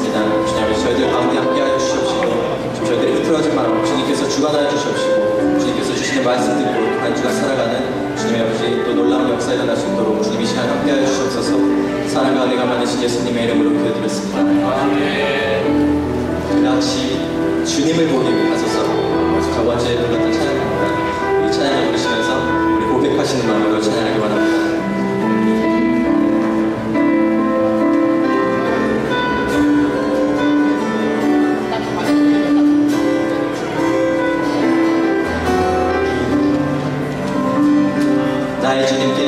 기도하겠습니다. 주님, 저희들 가운데 함께하여 주시옵시고 저희들이 흐트러진 마음 주님께서 주관하여 주시옵시고 주님께서 주시는 말씀들로 한 주간 살아가는 주님의 아버지 또 놀라운 역사 일어날 수 있도록 주님이 시간 함께하여 주시옵소서. 사랑과 은혜가 많으신 예수님의 이름으로 기도드렸습니다. 같이 주님을 보기 하소서. 첫 번째 불렀던 찬양입니다. 이 찬양을 부르시면서 우리 고백하시는 마음으로 찬양하기 바랍니다. 나의 주님께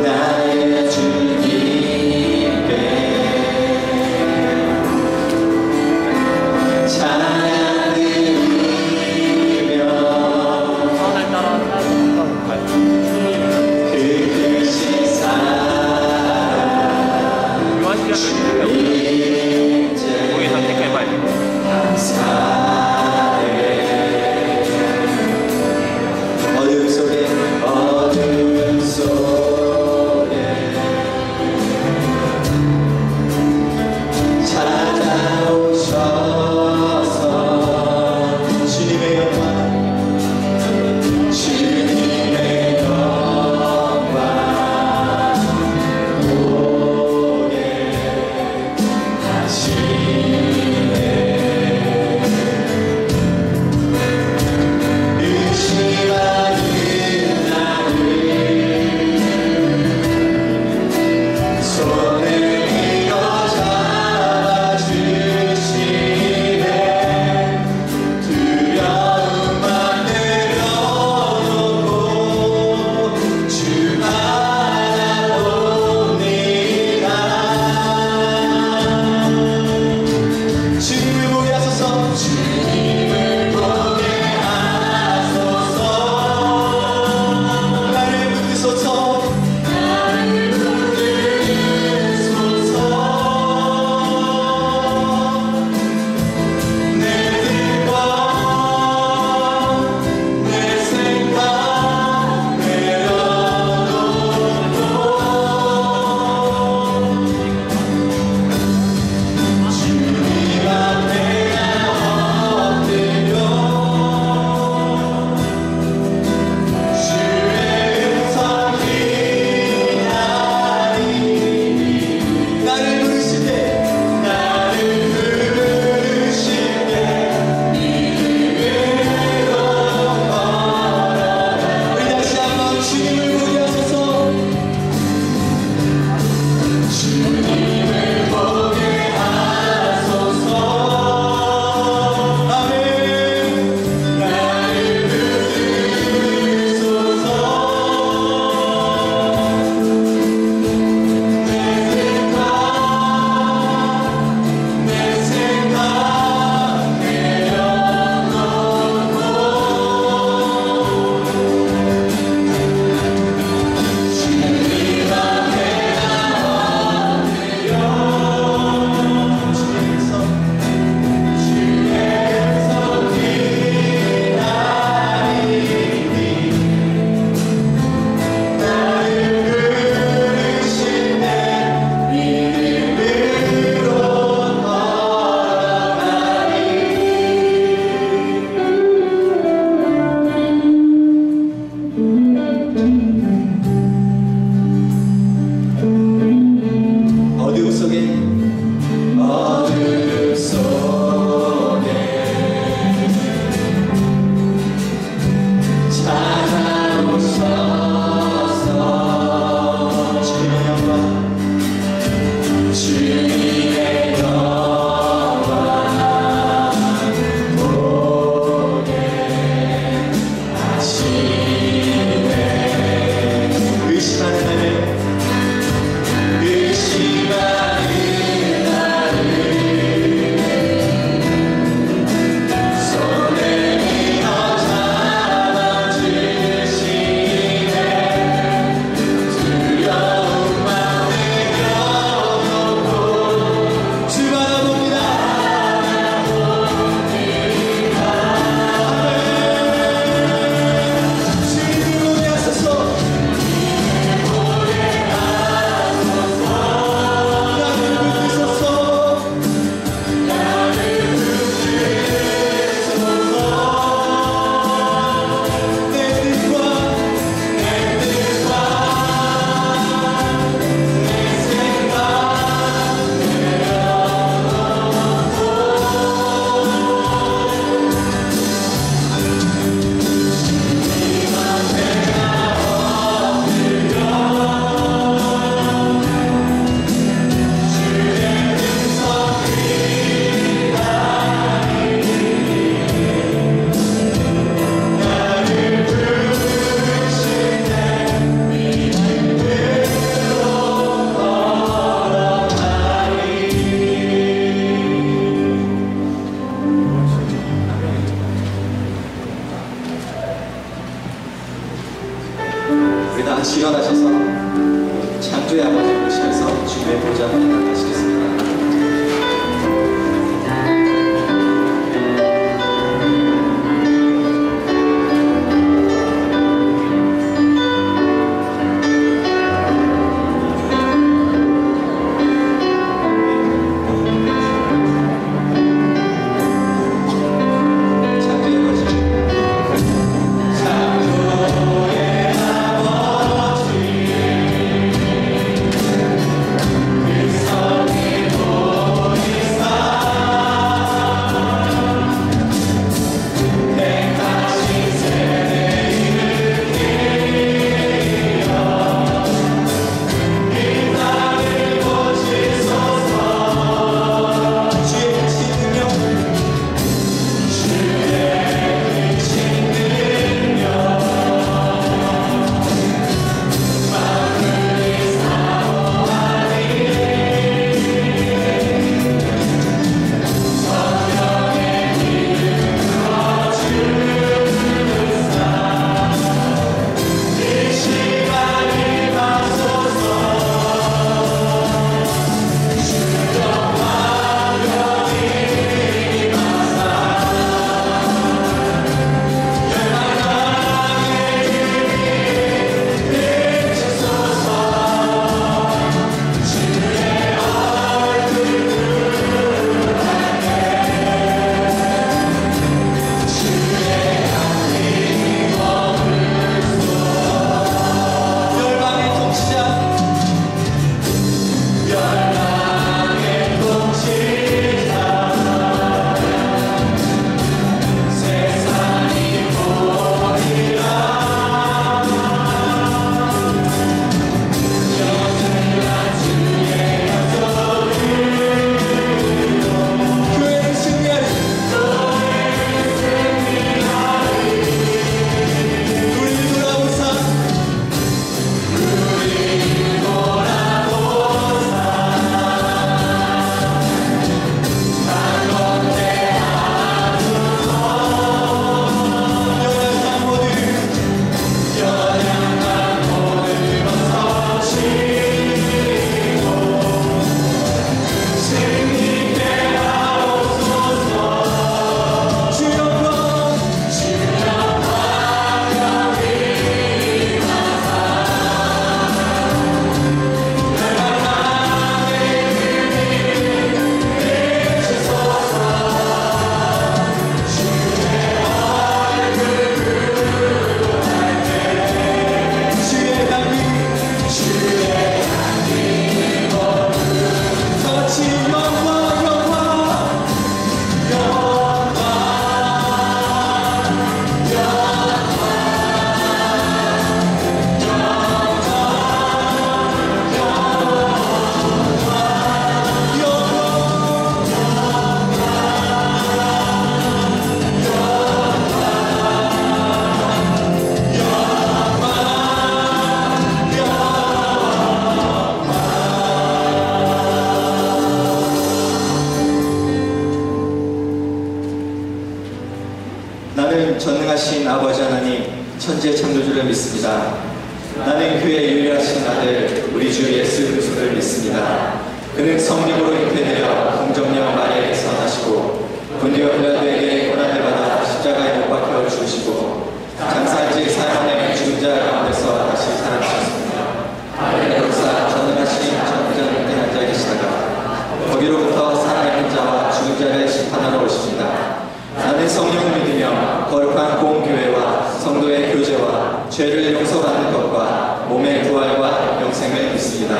나의 주님께 찬양을 드리며 그 크신 사랑 주님 감사해. 어둠 속에 찾아오셔서 주님의 영광 보게 하시네. 의심하는 손을 밀어 잡아주시네. 두려움만 내려놓고 주 바라봅니다. 주님을 보게 하소서. 주님을 보게 하소서. 나를 붙드소서. 내 뜻과 내 생각 내려놓고 주님 앞에 엎드려 주의 음성 기다리니 나를 부르실 때 믿음으로 걸어가. 우리 다시 한번 주님을 보게 하소서. 주님을 보게 하소서. 아멘. 나를 붙드소서. 내 생각 내려놓고 주님 앞에 엎드려 주의 음성 기다리니 나를 부르시네. 믿음으로 걸어가리. 어둠 속에 찾아오셔서 주님의 영광 보게 하시네. 의심하는 나를 손을 밀어 잡아주시네. 두려움만 내려놓고 생각하시겠습니다. 나는 전능하신 아버지 하나님, 천지의 창조주를 믿습니다. 나는 그의 유일하신 아들, 우리 주 예수 그리스도를 믿습니다. 그는 성령으로 잉태되어 공정령 마리아에게서 나시고 본디오 빌라도에게 고난을 받아 십자가에 못 박혀 죽으시고 장사한지 사흘 죽은 자 가운데서 다시 살아나셨습니다. 하늘의 역사 전능하신 전능자님께 앉아 계시다가 거기로부터 살아있는 자와 죽은 자를 심판하러 오십니다. 나는 성령을 믿으며 거룩한 공교회와 성도의 교제와 죄를 용서받는 것과 몸의 부활과 영생을 믿습니다.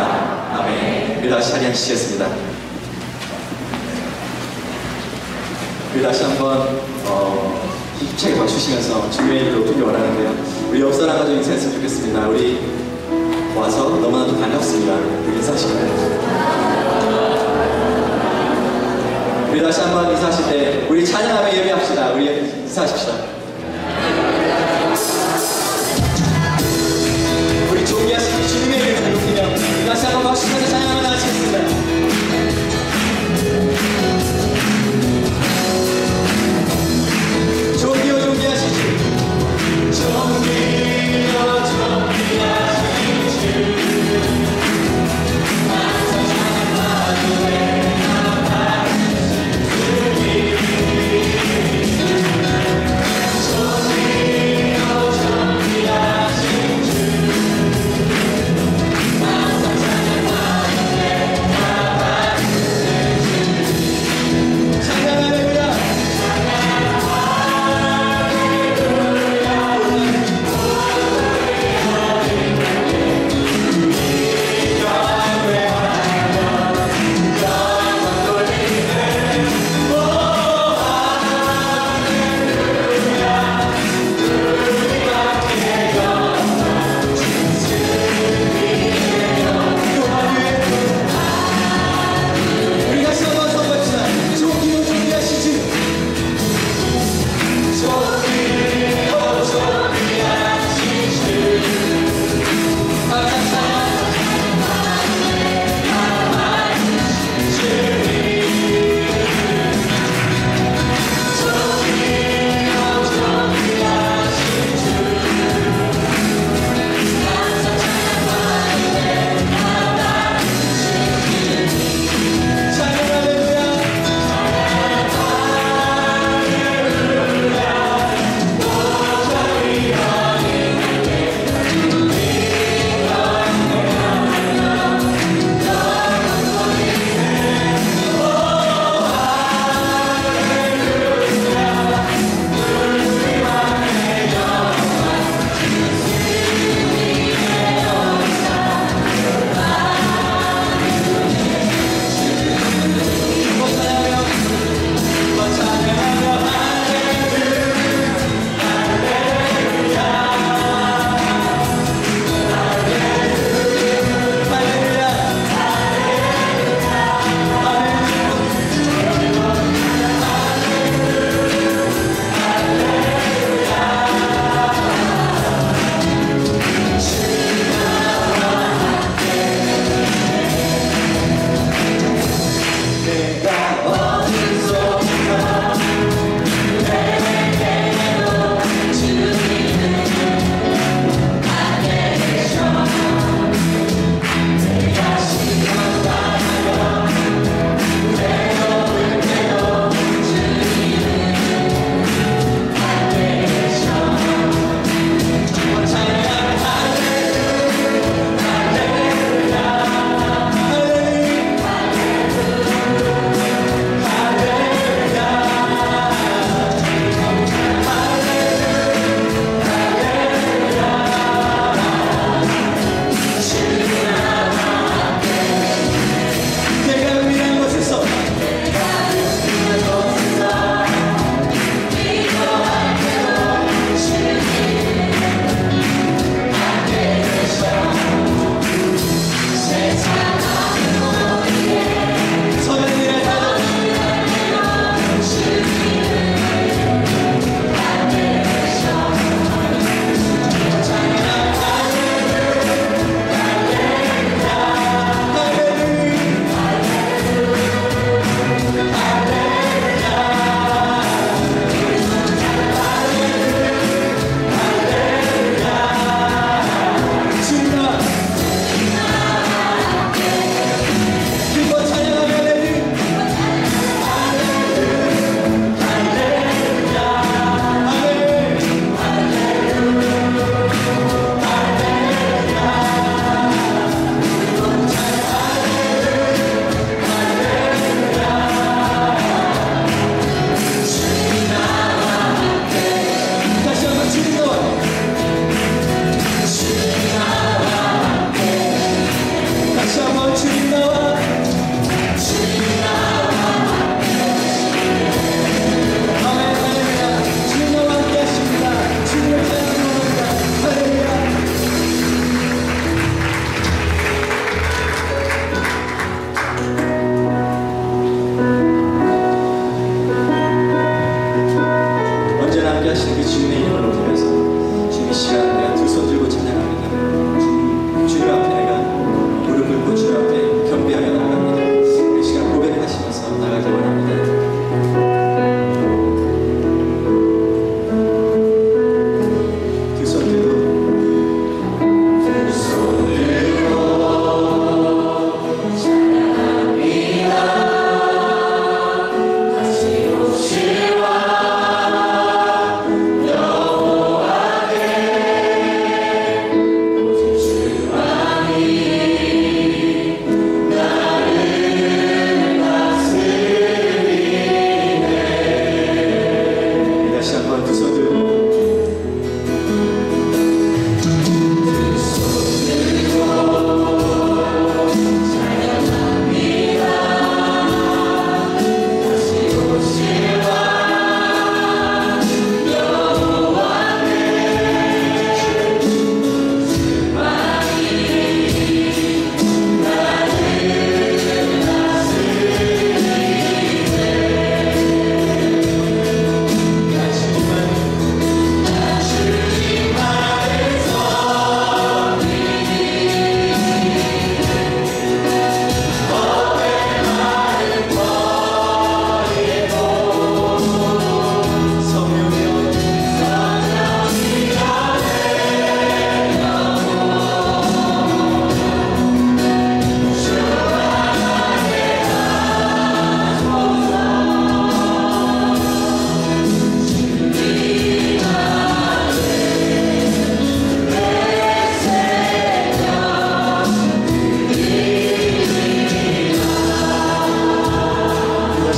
아멘. 우리 다시 자리 앉으시겠습니다. 우리 다시 한번 힘차게 박수시면서 주님의 이름을 높이기 원하는데요. 우리 옆 사람 가지고 인사했으면 좋겠습니다. 우리 와서 너무나도 반갑습니다. 우리 인사하실까요? 우리 다시 한번 인사하실 때 우리 찬양하며 예배합시다. 우리 인사하십시다. 우리 존귀하신 주님의 이름을 높이며 다시 한번 박수하며 찬양하며 나가시겠습니다. 존귀여 존귀하신 주, 존귀여 존귀하신 주, 항상 찬양하며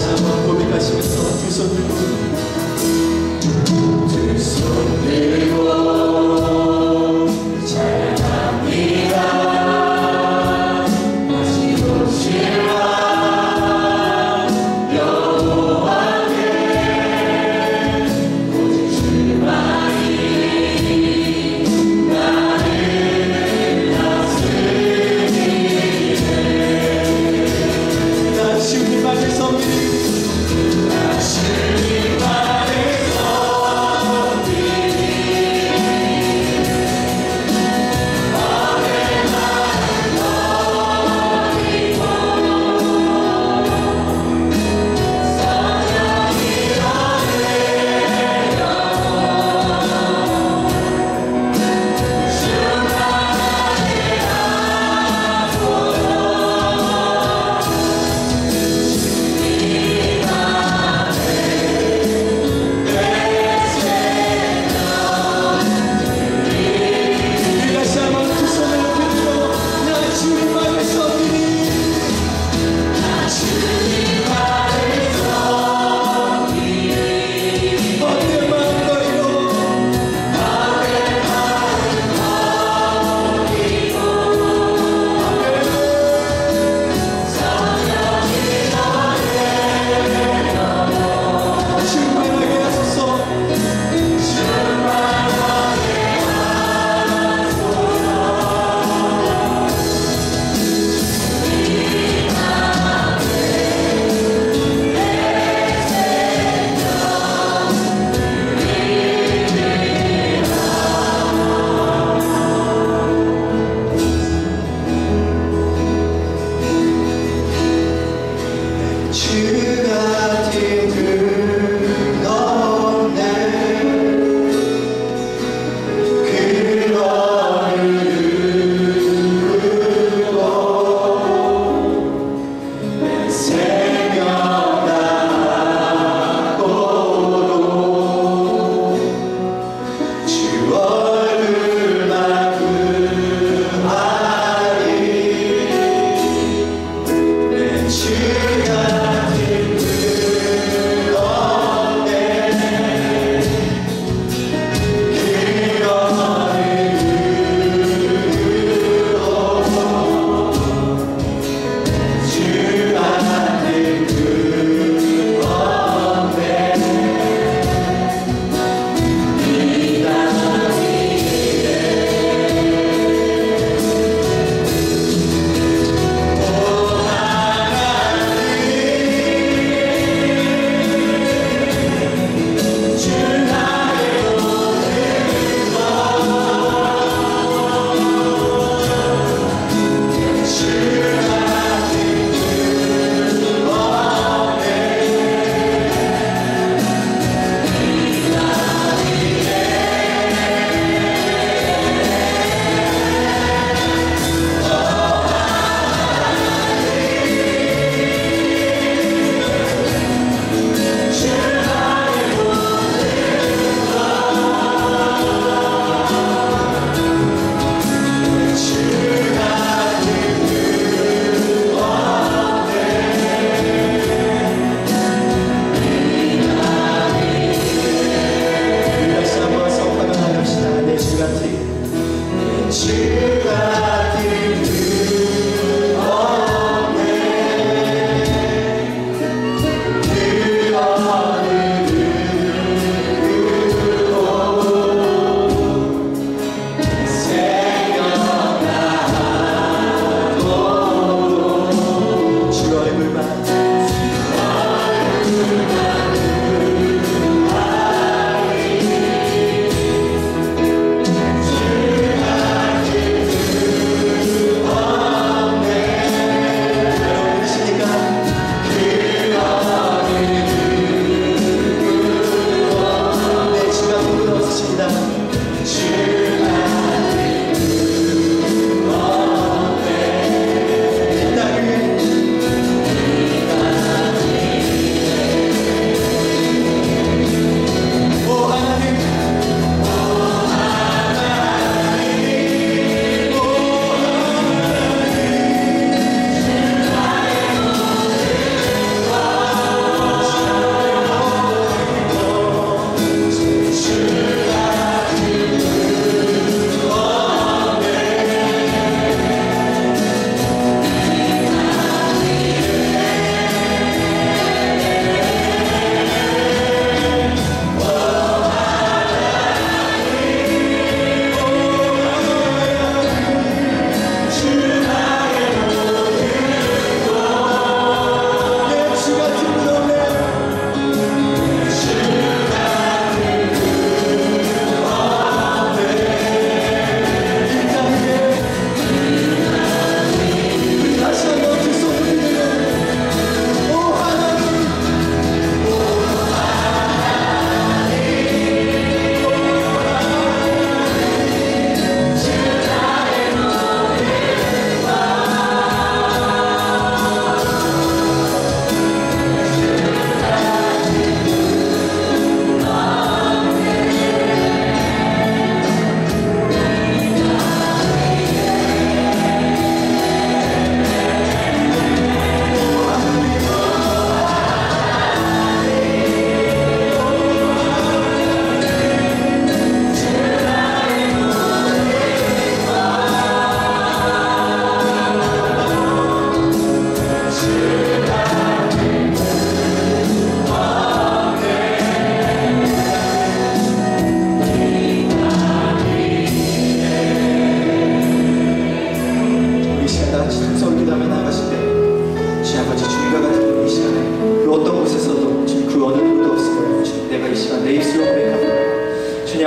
한번 고백하시면서 두 손 들고 찬양합니다. 다시 오실라 여호와께 오직 주만이 나를 다스리네. 나 주님 안에서 주가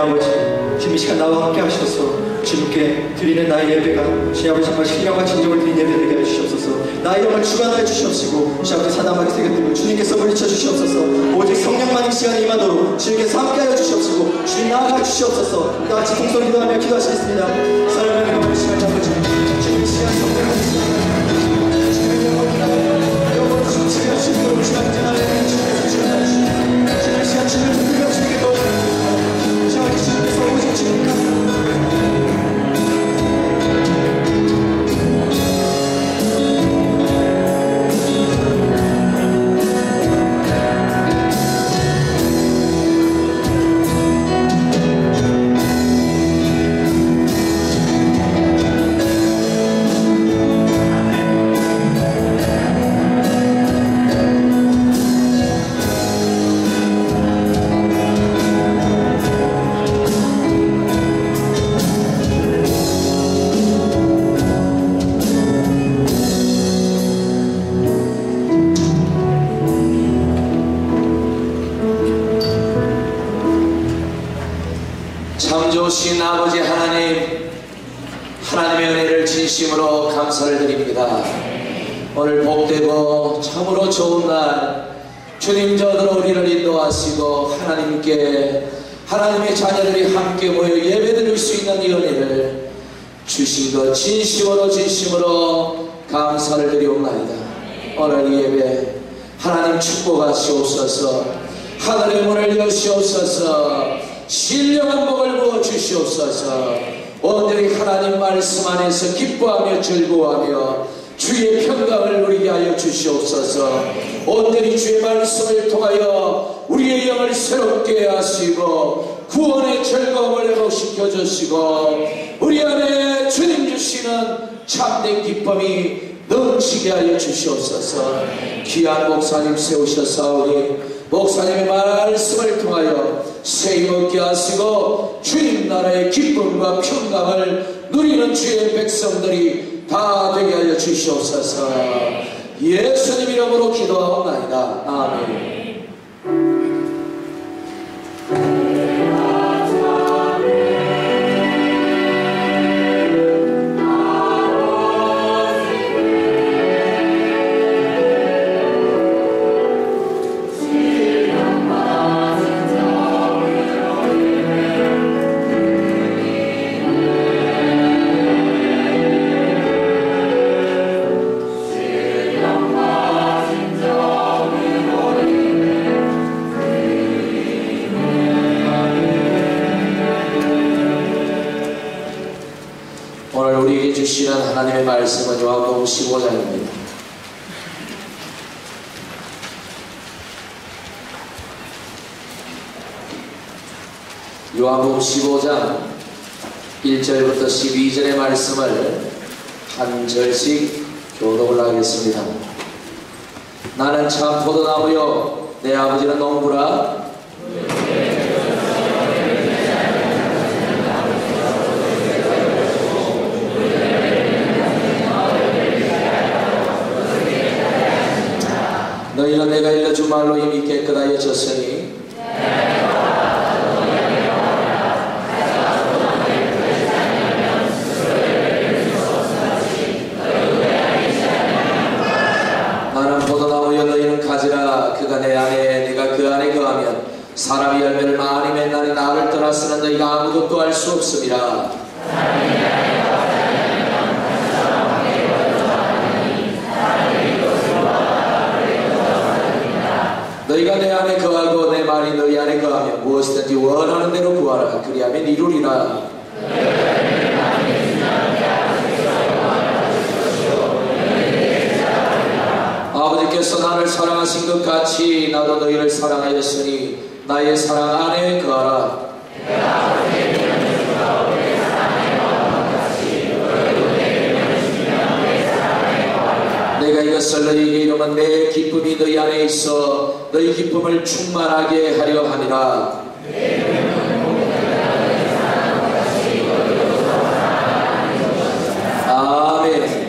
아버지, 지금 이 시간 나와 함께 하셔서 주님께 드리는 나의 예배가 주님 아버지 정말 신령과 진정을 드린 예배 되게 해주시옵소서. 나의 영을 주관하여 주시옵시고 주님 앞에 사단마귀 새겨들고 주님께서 물리쳐 주시옵소서. 오직 성령만 이 시간에 임하도록 주님께서 함께하여 주시옵시고 주님 나아가 주시옵소서. 다 같이 통성을 기도하며 기도하시겠습니다. 사랑하는 여러분, 시간 아버지, 주님 이 시간 성령을 주시옵소서. 주님의 영을 영으로 주시옵소서. 주님으로 주님의 주님께서 주시옵소서. 주님 이 시간 주님을 부르며 주님께 도와주옵소서. 주님께서 오직 주님께서 좋으신 아버지 하나님, 하나님의 은혜를 진심으로 감사를 드립니다. 오늘 복되고 참으로 좋은 날, 주님 저들로 우리를 인도하시고 하나님의 자녀들이 함께 모여 예배드릴 수 있는 이 은혜를 주신 것 진심으로 감사를 드리옵나이다. 오늘 이 예배 하나님 축복하시옵소서. 하늘의 문을 여시옵소서. 신령한 복을 부어 주시옵소서. 온전히 하나님 말씀 안에서 기뻐하며 즐거워하며 주의 평강을 누리게 하여 주시옵소서. 온전히 주의 말씀을 통하여 우리의 영을 새롭게 하시고 구원의 즐거움을 회복시켜 주시고 우리 안에 주님 주시는 참된 기쁨이 넘치게 하여 주시옵소서. 귀한 목사님 세우셨사오니 목사님의 말씀을 통하여 세임 얻게 하시고 주님 나라의 기쁨과 평강을 누리는 주의 백성들이 다 되게 하여 주시옵소서. 예수님 이름으로 기도하옵나이다. 아멘. 주시는 하나님의 말씀은 요한복음 15장입니다. 요한복음 15장 1절부터 12절의 말씀을 한 절씩 교독을 하겠습니다. 나는 참 포도나무요 내 아버지는 농부라. 너희는 내가 일러준 말로 이미 깨끗하여졌으니 나는 포도나무여 너희는 가지라. 그가 내 안에 내가 그 안에 거하면 사람이 열매를 많이 맺나니 나를 떠나서는 너희가 아무것도 할 수 없음이라. 너희가 내 안에 거하고 내 말이 너희 안에 거하면 무엇이든지 원하는 대로 구하라. 그리하면 이루리라. 아버지께서 나를 사랑하신 것 같이 나도 너희를 사랑하였으니 나의 사랑 안에 거하라. 내가 이것을 너희에게 이르면 내 기쁨이 너희 안에 있어 너희 기쁨을 충만하게 하려 함이라. 아멘.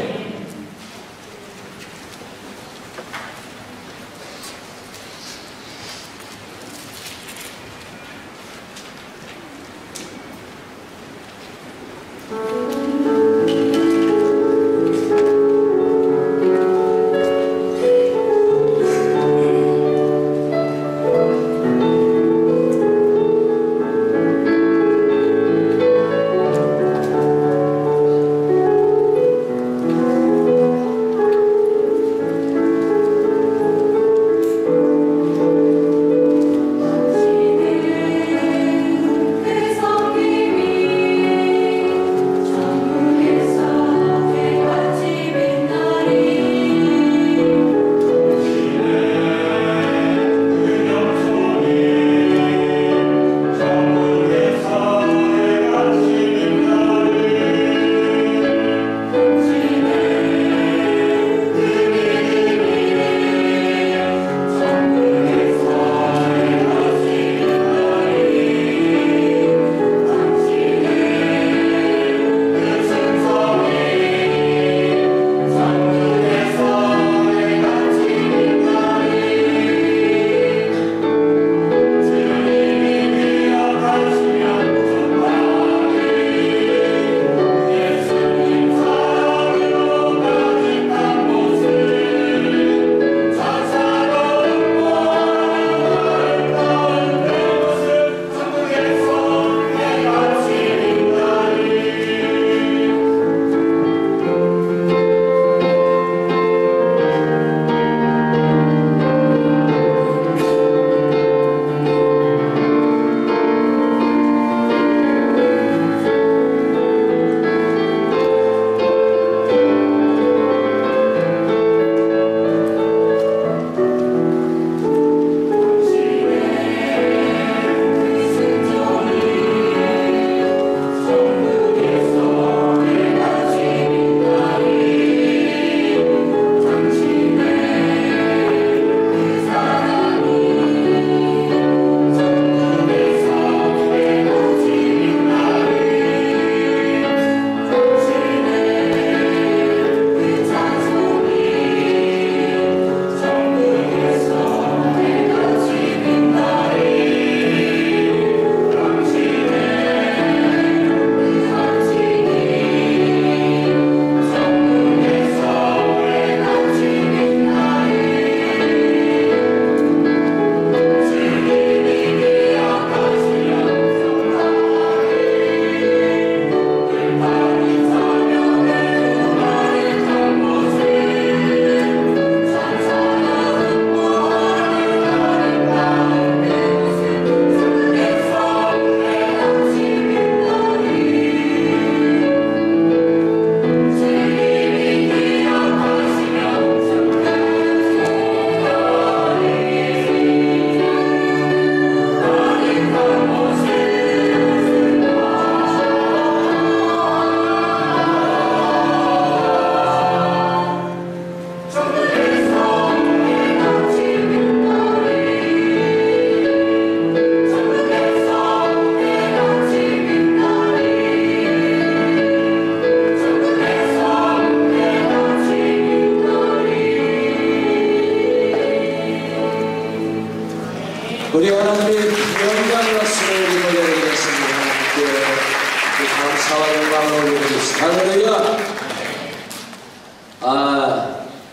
우리 하나님의 영광의 박수를 올려드리겠습니다. 하나님께 감사와 영광을 올려드리겠습니다. 할렐루야.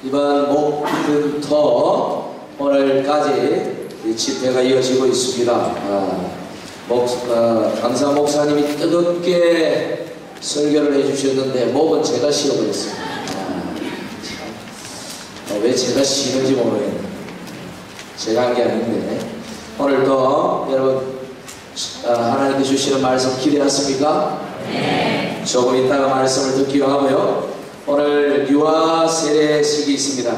이번 목금부터 오늘까지 이 집회가 이어지고 있습니다. 강사 목사님이 뜨겁게 설교를 해주셨는데 목은 제가 씌워버렸습니다. 왜 제가 쉬는지 모르겠네요. 제가 한 게 아닌데. 오늘도 여러분 하나님께 주시는 말씀 기대하십니까? 네. 조금 이따가 말씀을 듣기로 하고요. 오늘 유아 세례식이 있습니다.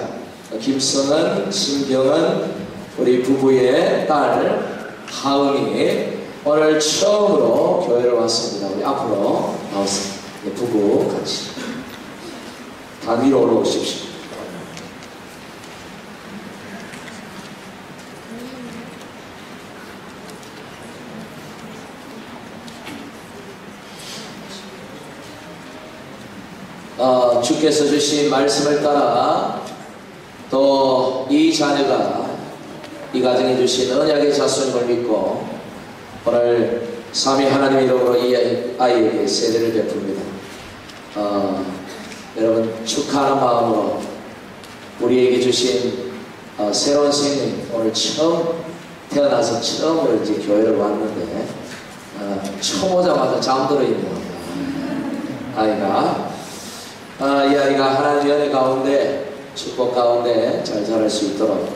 김성은, 신경은 우리 부부의 딸 하은이 오늘 처음으로 교회를 왔습니다. 우리 앞으로 나왔습니다. 부부 같이 다 위로 올라오십시오. 주께서 주신 말씀을 따라 또 이 자녀가 이 가정에 주신 언약의 자손임을 믿고 오늘 삼위 하나님의 이름으로 이 아이에게 세례를 베풉니다. 여러분 축하하는 마음으로 우리에게 주신 새로운 생명, 오늘 태어나서 처음으로 이제 교회를 왔는데 처음 오자마자 잠들어 있네요. 아이가 이 아이가 하나님의 은혜 가운데 축복 가운데 잘 자랄 수 있도록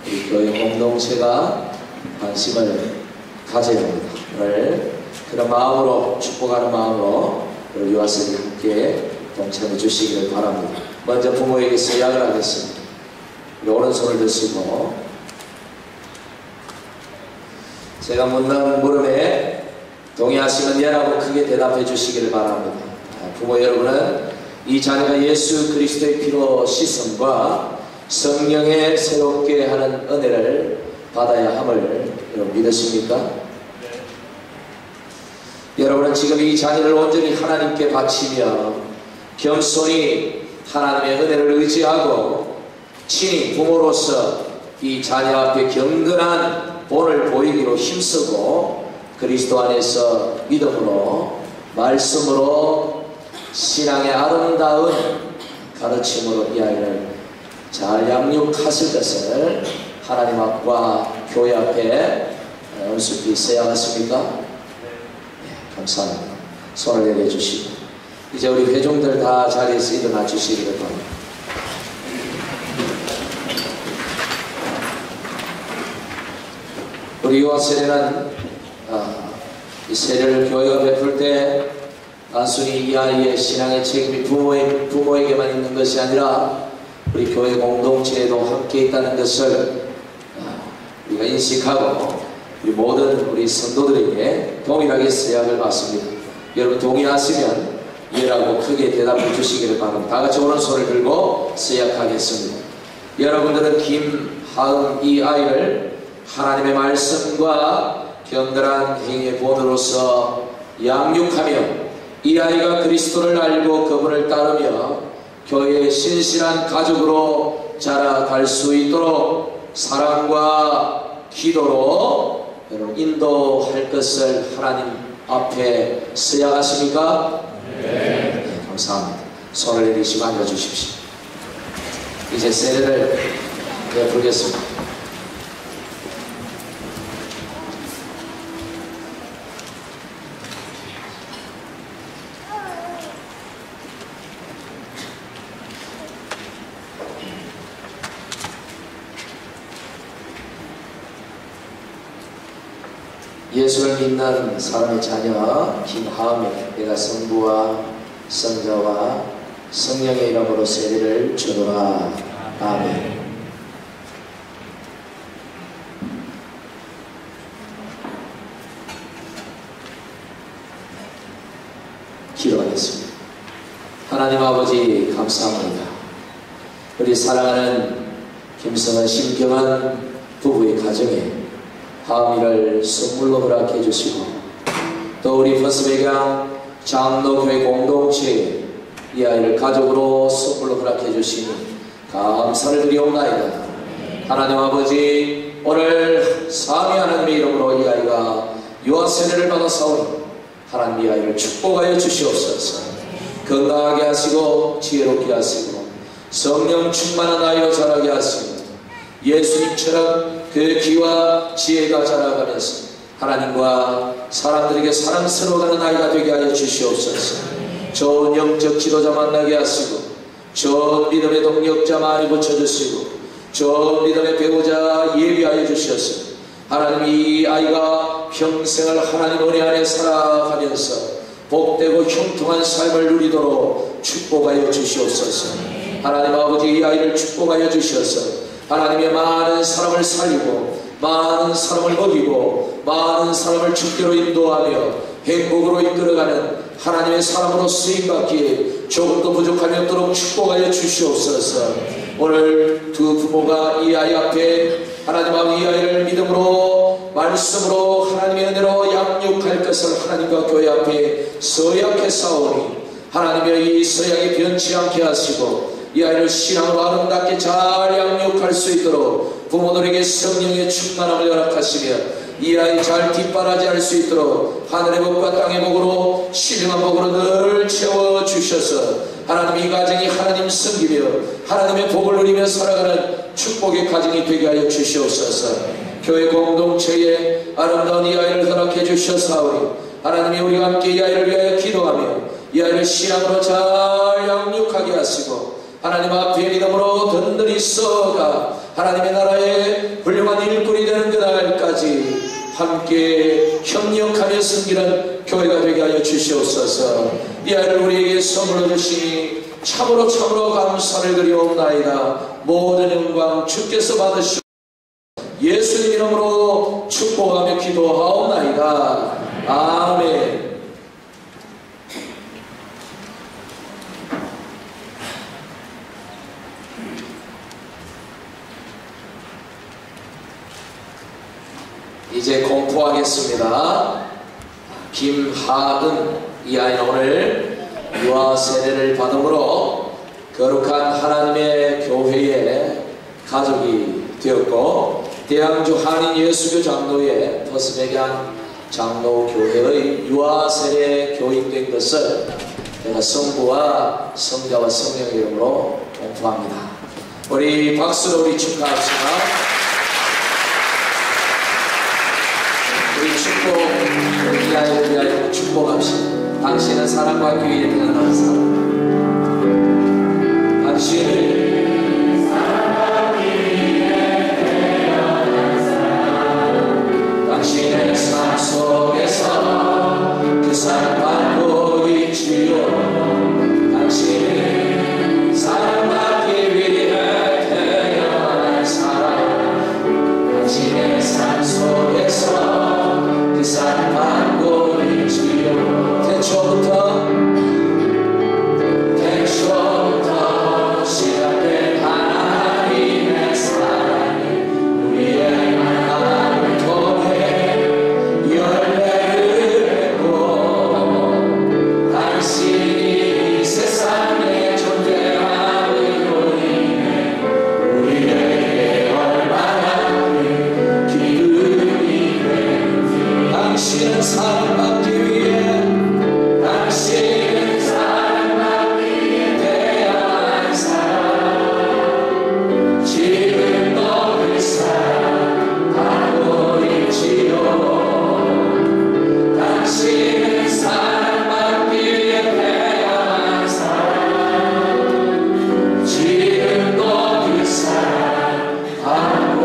우리 교회 공동체가 관심을 가져야 합니다. 오늘 그런 마음으로 축복하는 마음으로 우리 유아세대 함께 동참해 주시기를 바랍니다. 먼저 부모에게 서약을 하겠습니다. 우리 오른손을 드시고 제가 묻는 물음에 동의하시면 예라고 크게 대답해 주시기를 바랍니다. 부모 여러분은 이 자녀가 예수 그리스도의 피로 씻음과 성령의 새롭게 하는 은혜를 받아야 함을 여러분 믿으십니까? 네. 여러분은 지금 이 자녀를 온전히 하나님께 바치며 겸손히 하나님의 은혜를 의지하고 친히 부모로서 이 자녀 앞에 경건한 본을 보이기로 힘쓰고 그리스도 안에서 믿음으로 말씀으로 신앙의 아름다운 가르침으로 이 아이를 잘 양육하실 것을 하나님 앞과 교회 앞에 엄숙히 서약하십니까? 네, 감사합니다. 손을 내려주시고 이제 우리 회중들 다 자리에서 일어나 주시기를 바랍니다. 우리 유아 세례는 이 세례를 교회가 베풀 때 단순히 이 아이의 신앙의 책임이 부모에게만 있는 것이 아니라 우리 교회 공동체에도 함께 있다는 것을 우리가 인식하고 우리 모든 우리 성도들에게 동일하게 서약을 받습니다. 여러분 동의하시면 예라고 크게 대답해 주시기를 바랍니다. 다 같이 오른손을 들고 서약하겠습니다. 여러분들은 김하은 이 아이를 하나님의 말씀과 경건한 행위의 본으로서 양육하며 이 아이가 그리스도를 알고 그분을 따르며 교회의 신실한 가족으로 자라갈 수 있도록 사랑과 기도로 여러분 인도할 것을 하나님 앞에 서약하십니까? 네. 감사합니다. 손을 내리시고 앉아주십시오. 이제 세례를 베풀겠습니다. 예수를 믿는 사람의 자녀 김하음에 내가 성부와 성자와 성령의 이름으로 세례를 주노라. 아멘. 기도하겠습니다. 하나님 아버지 감사합니다. 우리 사랑하는 김성은 신경한 부부의 가정에 하음이를 선물로 허락해 주시고 또 우리 버스배경 장로교회 공동체에 이 아이를 가족으로 선물로 허락해 주시니 감사를 드리옵나이다. 하나님 아버지, 오늘 삼위 하나님의 이름으로 이 아이가 유아 세례를 받아사오니 하나님 이 아이를 축복하여 주시옵소서. 건강하게 하시고 지혜롭게 하시고 성령 충만한 아이로 자라게 하시고 예수님처럼 그 기와 지혜가 자라가면서 하나님과 사람들에게 사랑스러워가는 아이가 되게 하여 주시옵소서. 좋은 영적 지도자 만나게 하시고 좋은 믿음의 동력자 많이 붙여주시고 좋은 믿음의 배우자 예비하여 주셔서 하나님 이 아이가 평생을 하나님 은혜 안에 살아가면서 복되고 형통한 삶을 누리도록 축복하여 주시옵소서. 하나님 아버지, 이 아이를 축복하여 주셔서 하나님의 많은 사람을 살리고 많은 사람을 먹이고 많은 사람을 주께로 인도하며 행복으로 이끌어가는 하나님의 사람으로 쓰임받기에 조금도 부족함이 없도록 축복하여 주시옵소서. 오늘 두 부모가 이 아이 앞에 하나님 아버지 이 아이를 믿음으로 말씀으로 하나님의 은혜로 양육할 것을 하나님과 교회 앞에 서약해 싸우니 하나님의 이 서약이 변치 않게 하시고 이 아이를 신앙으로 아름답게 잘 양육할 수 있도록 부모들에게 성령의 충만함을 허락하시며 이 아이 잘 뒷바라지할 수 있도록 하늘의 복과 땅의 복으로 신령한 복으로 늘 채워주셔서 하나님 이 가정이 하나님 섬기며 하나님의 복을 누리며 살아가는 축복의 가정이 되게 하여 주시옵소서. 교회 공동체에 아름다운 이 아이를 허락해 주셔사오니 하나님이 우리가 함께 이 아이를 위하여 기도하며 이 아이를 신앙으로 잘 양육하게 하시고 하나님 앞에 믿음으로 든든히 써가 하나님의 나라의 훌륭한 일꾼이 되는 그날까지 함께 협력하며 섬기는 교회가 되게 하여 주시옵소서. 이 아이를 우리에게 선물로 주시니 참으로 감사를 드리옵나이다. 모든 영광 주께서 받으시옵소서. 예수님 이름으로 축복하며 기도하옵나이다. 아멘. 이제 공포하겠습니다. 김하은 이 아이는 오늘 유아 세례를 받음으로 거룩한 하나님의 교회의 가족이 되었고 대양주 한인 예수교 장로회 퍼스백양 장로교회의 유아 세례 교육된 것을 내가 성부와 성자와 성령의 이름으로 공포합니다. 우리 박수로 우리 축하합시다. 우리 축복, 우리 아이를 위하여 축복합시다. 당신은 사랑과 교회에 태어난 사람. 당신을 사랑과 교회에 태어난 사람. 당신의 삶 속에서 그 사랑받고 있지요. 당신은 사랑받기 위해 태어난 사람. 당신의 삶 속에서 그 사랑받고 있지요. 태초부터 시작된 하나님의 사랑이 우리의 만남을 통해 열매를 맺고 당신이 세상에 존재함으로 인해 우리에게 얼마나 큰 기쁨이 되는지. 당신은 사랑받기 위해 당신은 사랑받기 위해 태어난 사람. 지금도 그 사랑하고 있지요. 당신은 사랑받기 위해 태어난 사람. 지금도 그 사랑하고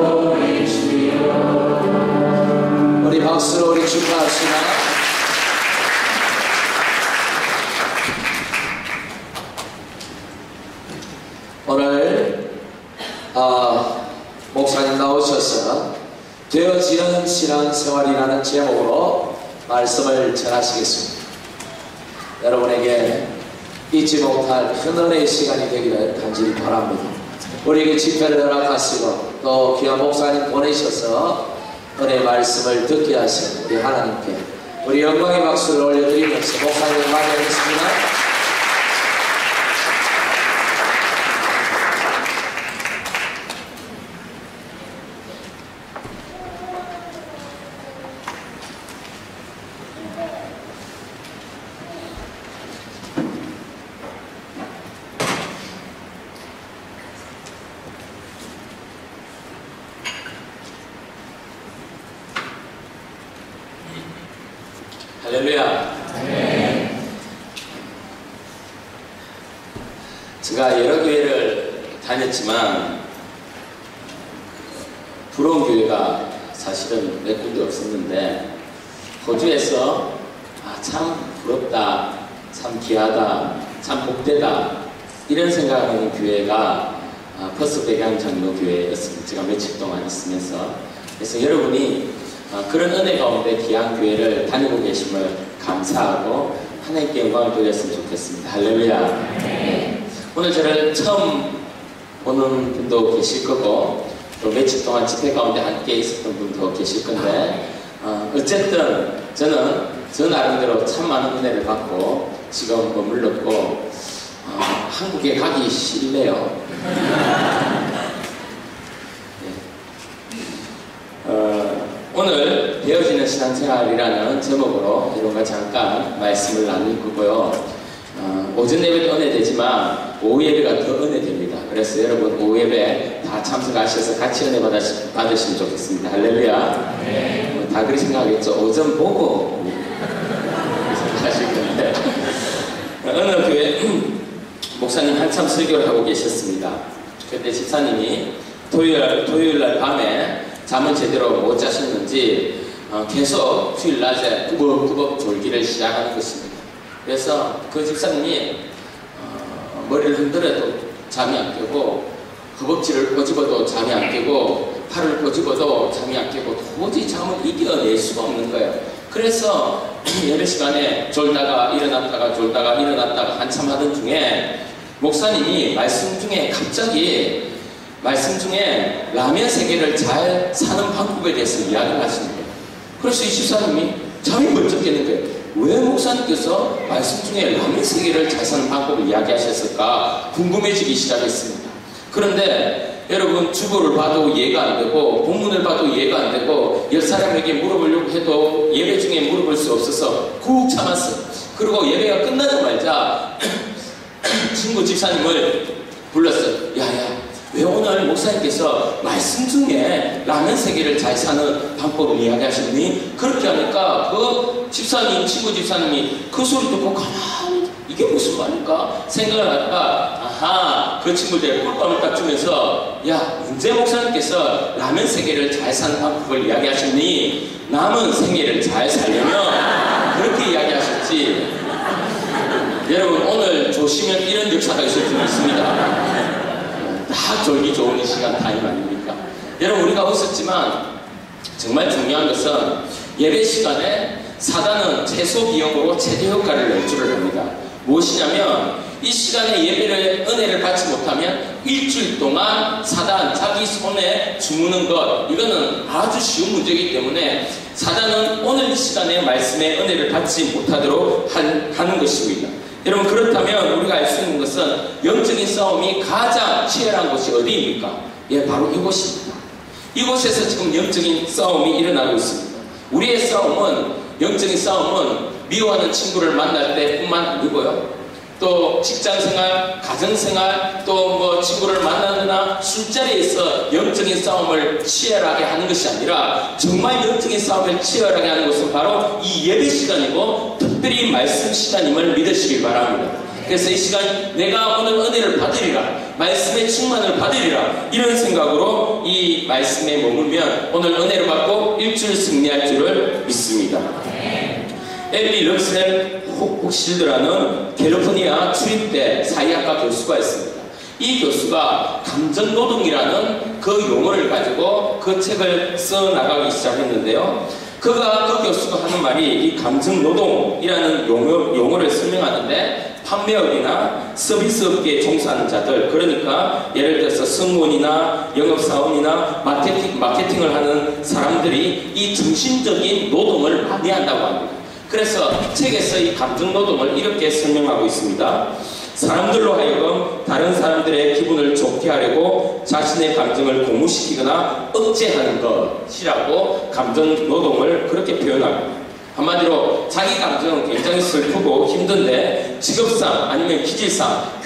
있지요. 우리 박수로 우리 축하합시다. 오늘 목사님 나오셔서 되어지는 신앙생활이라는 제목으로 말씀을 전하시겠습니다. 여러분에게 잊지 못할 큰 은혜의 시간이 되기를 간절히 바랍니다. 우리에게 집회를 허락하시고 또 귀한 목사님 보내셔서 은혜의 말씀을 듣게 하신 우리 하나님께 우리 영광의 박수를 올려드리면서 목사님을 맞이하겠습니다. 할렐루야. 제가 여러 교회를 다녔지만 부러운 교회가 사실은 몇 군데 없었는데 호주에서 참 부럽다, 참 귀하다, 참 복되다 이런 생각하는 교회가 퍼스트 백양 장로교회였습니다. 제가 며칠 동안 있으면서. 그래서 여러분이 그런 은혜 가운데 귀한 교회를 다니고 계심을 감사하고 하나님께 영광을 돌렸으면 좋겠습니다. 할렐루야. 네. 오늘 저를 처음 보는 분도 계실 거고 또 며칠 동안 집회 가운데 함께 있었던 분도 계실 건데 어쨌든 저는 저 나름대로 참 많은 은혜를 받고 지금 머물렀고 한국에 가기 싫네요. 오늘 배워지는 신앙생활이라는 제목으로 여러분과 잠깐 말씀을 나눌 거고요. 오전 예배도 은혜되지만 오후 예배가 더 은혜됩니다. 그래서 여러분 오후 예배 다 참석하셔서 같이 은혜 받으시면 좋겠습니다. 할렐루야. 네. 다 그렇게 생각하겠죠. 오전 보고 생각하실 건데 어느 교회 목사님 한참 설교를 하고 계셨습니다. 그때 집사님이 토요일날 밤에 잠을 제대로 못 자셨는지 계속 주일 낮에 꾸벅꾸벅 졸기를 시작하는 것입니다. 그래서 그 집사님이 머리를 흔들어도 잠이 안 깨고 허벅지를 꼬집어도 잠이 안 깨고 팔을 꼬집어도 잠이 안 깨고 도저히 잠을 이겨낼 수가 없는 거예요. 그래서 예배 시간에 졸다가 일어났다가 졸다가 일어났다가 한참 하던 중에 목사님이 말씀 중에 갑자기 말씀 중에 라면 3개를 잘 사는 방법에 대해서 이야기를 하시는 거예요. 그래서 이 집사님이 잠이 벌쩍 깨는 거예요. 왜 목사님께서 말씀 중에 라면 3개를 잘 사는 방법을 이야기하셨을까 궁금해지기 시작했습니다. 그런데 여러분 주보를 봐도 이해가 안 되고 본문을 봐도 이해가 안 되고 열 사람에게 물어보려고 해도 예배 중에 물어볼 수 없어서 꾹 참았어요. 그리고 예배가 끝나자마자 친구 집사님을 불렀어요. 야야, 왜 오늘 목사님께서 말씀 중에 라면 3개를 잘 사는 방법을 이야기하셨니? 그렇게 하니까 그 집사님, 친구 집사님이 그 소리 듣고 가만히 이게 무슨 말일까 생각을 하다가 아하, 그 친구들 꿀밤을 딱 주면서 야, 언제 목사님께서 라면 3개를 잘 사는 방법을 이야기하셨니? 남은 생애를 잘 살려면 그렇게 이야기하셨지. 여러분 오늘 조시면 이런 역사가 있을 수 있습니다. 다 졸기 좋은 시간 타임 아닙니까? 여러분 우리가 웃었지만 정말 중요한 것은 예배 시간에 사단은 최소 비용으로 최대 효과를 낼 줄을 압니다. 무엇이냐면 이 시간에 예배를 은혜를 받지 못하면 일주일 동안 사단 자기 손에 주무는 것 이거는 아주 쉬운 문제이기 때문에 사단은 오늘 이 시간에 말씀의 은혜를 받지 못하도록 하는 것입니다. 여러분 그렇다면 우리가 알 수 있는 것은 영적인 싸움이 가장 치열한 곳이 어디입니까? 예, 바로 이곳입니다. 이곳에서 지금 영적인 싸움이 일어나고 있습니다. 우리의 싸움은 영적인 싸움은 미워하는 친구를 만날 때뿐만 아니고요. 또 직장생활, 가정생활, 또 뭐 친구를 만나느나 술자리에서 영적인 싸움을 치열하게 하는 것이 아니라 정말 영적인 싸움을 치열하게 하는 것은 바로 이 예배 시간이고 특별히 말씀 시간임을 믿으시길 바랍니다. 그래서 이 시간 내가 오늘 은혜를 받으리라, 말씀의 충만을 받으리라 이런 생각으로 이 말씀에 머물면 오늘 은혜를 받고 일주일 승리할 줄을 믿습니다. 엘리 럭셀 혹실드라는 캘리포니아 출입대 사이학과 교수가 있습니다. 이 교수가 감정노동이라는 그 용어를 가지고 그 책을 써나가기 시작했는데요. 그 교수가 하는 말이 이 감정노동이라는 용어를 설명하는데 판매업이나 서비스업계에 종사하는 자들, 그러니까 예를 들어서 승무원이나 영업사원이나 마케팅을 하는 사람들이 이 정신적인 노동을 많이 한다고 합니다. 그래서 책에서 이 감정노동을 이렇게 설명하고 있습니다. 사람들로 하여금 다른 사람들의 기분을 좋게 하려고 자신의 감정을 고무시키거나 억제하는 것이라고 감정노동을 그렇게 표현합니다. 한마디로 자기 감정은 굉장히 슬프고 힘든데 직업상 아니면 기질상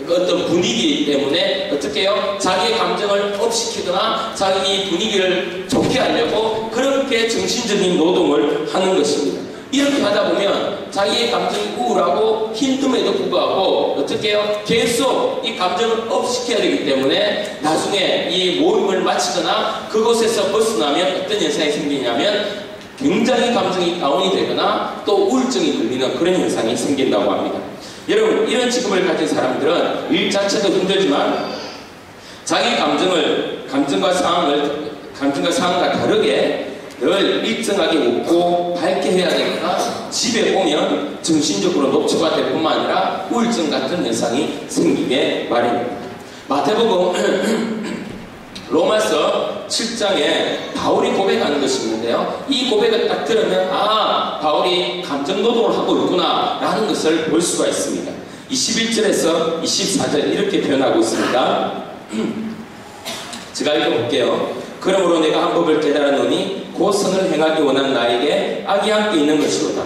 어떤 분위기 때문에 어떻게 해요? 자기의 감정을 업시키거나 자기 분위기를 좋게 하려고 그렇게 정신적인 노동을 하는 것입니다. 이렇게 하다 보면 자기의 감정이 우울하고 힘듦에도 불구하고 어떻게 해요? 계속 이 감정을 업시켜야 되기 때문에 나중에 이 모임을 마치거나 그곳에서 벗어나면 어떤 현상이 생기냐면 굉장히 감정이 다운이 되거나 또 우울증이 걸리는 그런 현상이 생긴다고 합니다. 여러분, 이런 직업을 가진 사람들은 일 자체도 힘들지만 자기 감정과 상황과 다르게 늘 일정하게 웃고 밝게 해야 되니까 집에 오면 정신적으로 녹초가 될 뿐만 아니라 우울증 같은 현상이 생기게 마련입니다. 마태복음 로마서 7장에 바울이 고백하는 것이 있는데요. 이 고백을 딱 들으면 바울이 감정노동을 하고 있구나 라는 것을 볼 수가 있습니다. 21절에서 24절 이렇게 표현하고 있습니다. 제가 읽어볼게요. 그러므로 내가 한 법을 깨달았노니 곧 선을 행하기 원하는 나에게 악이 함께 있는 것이로다.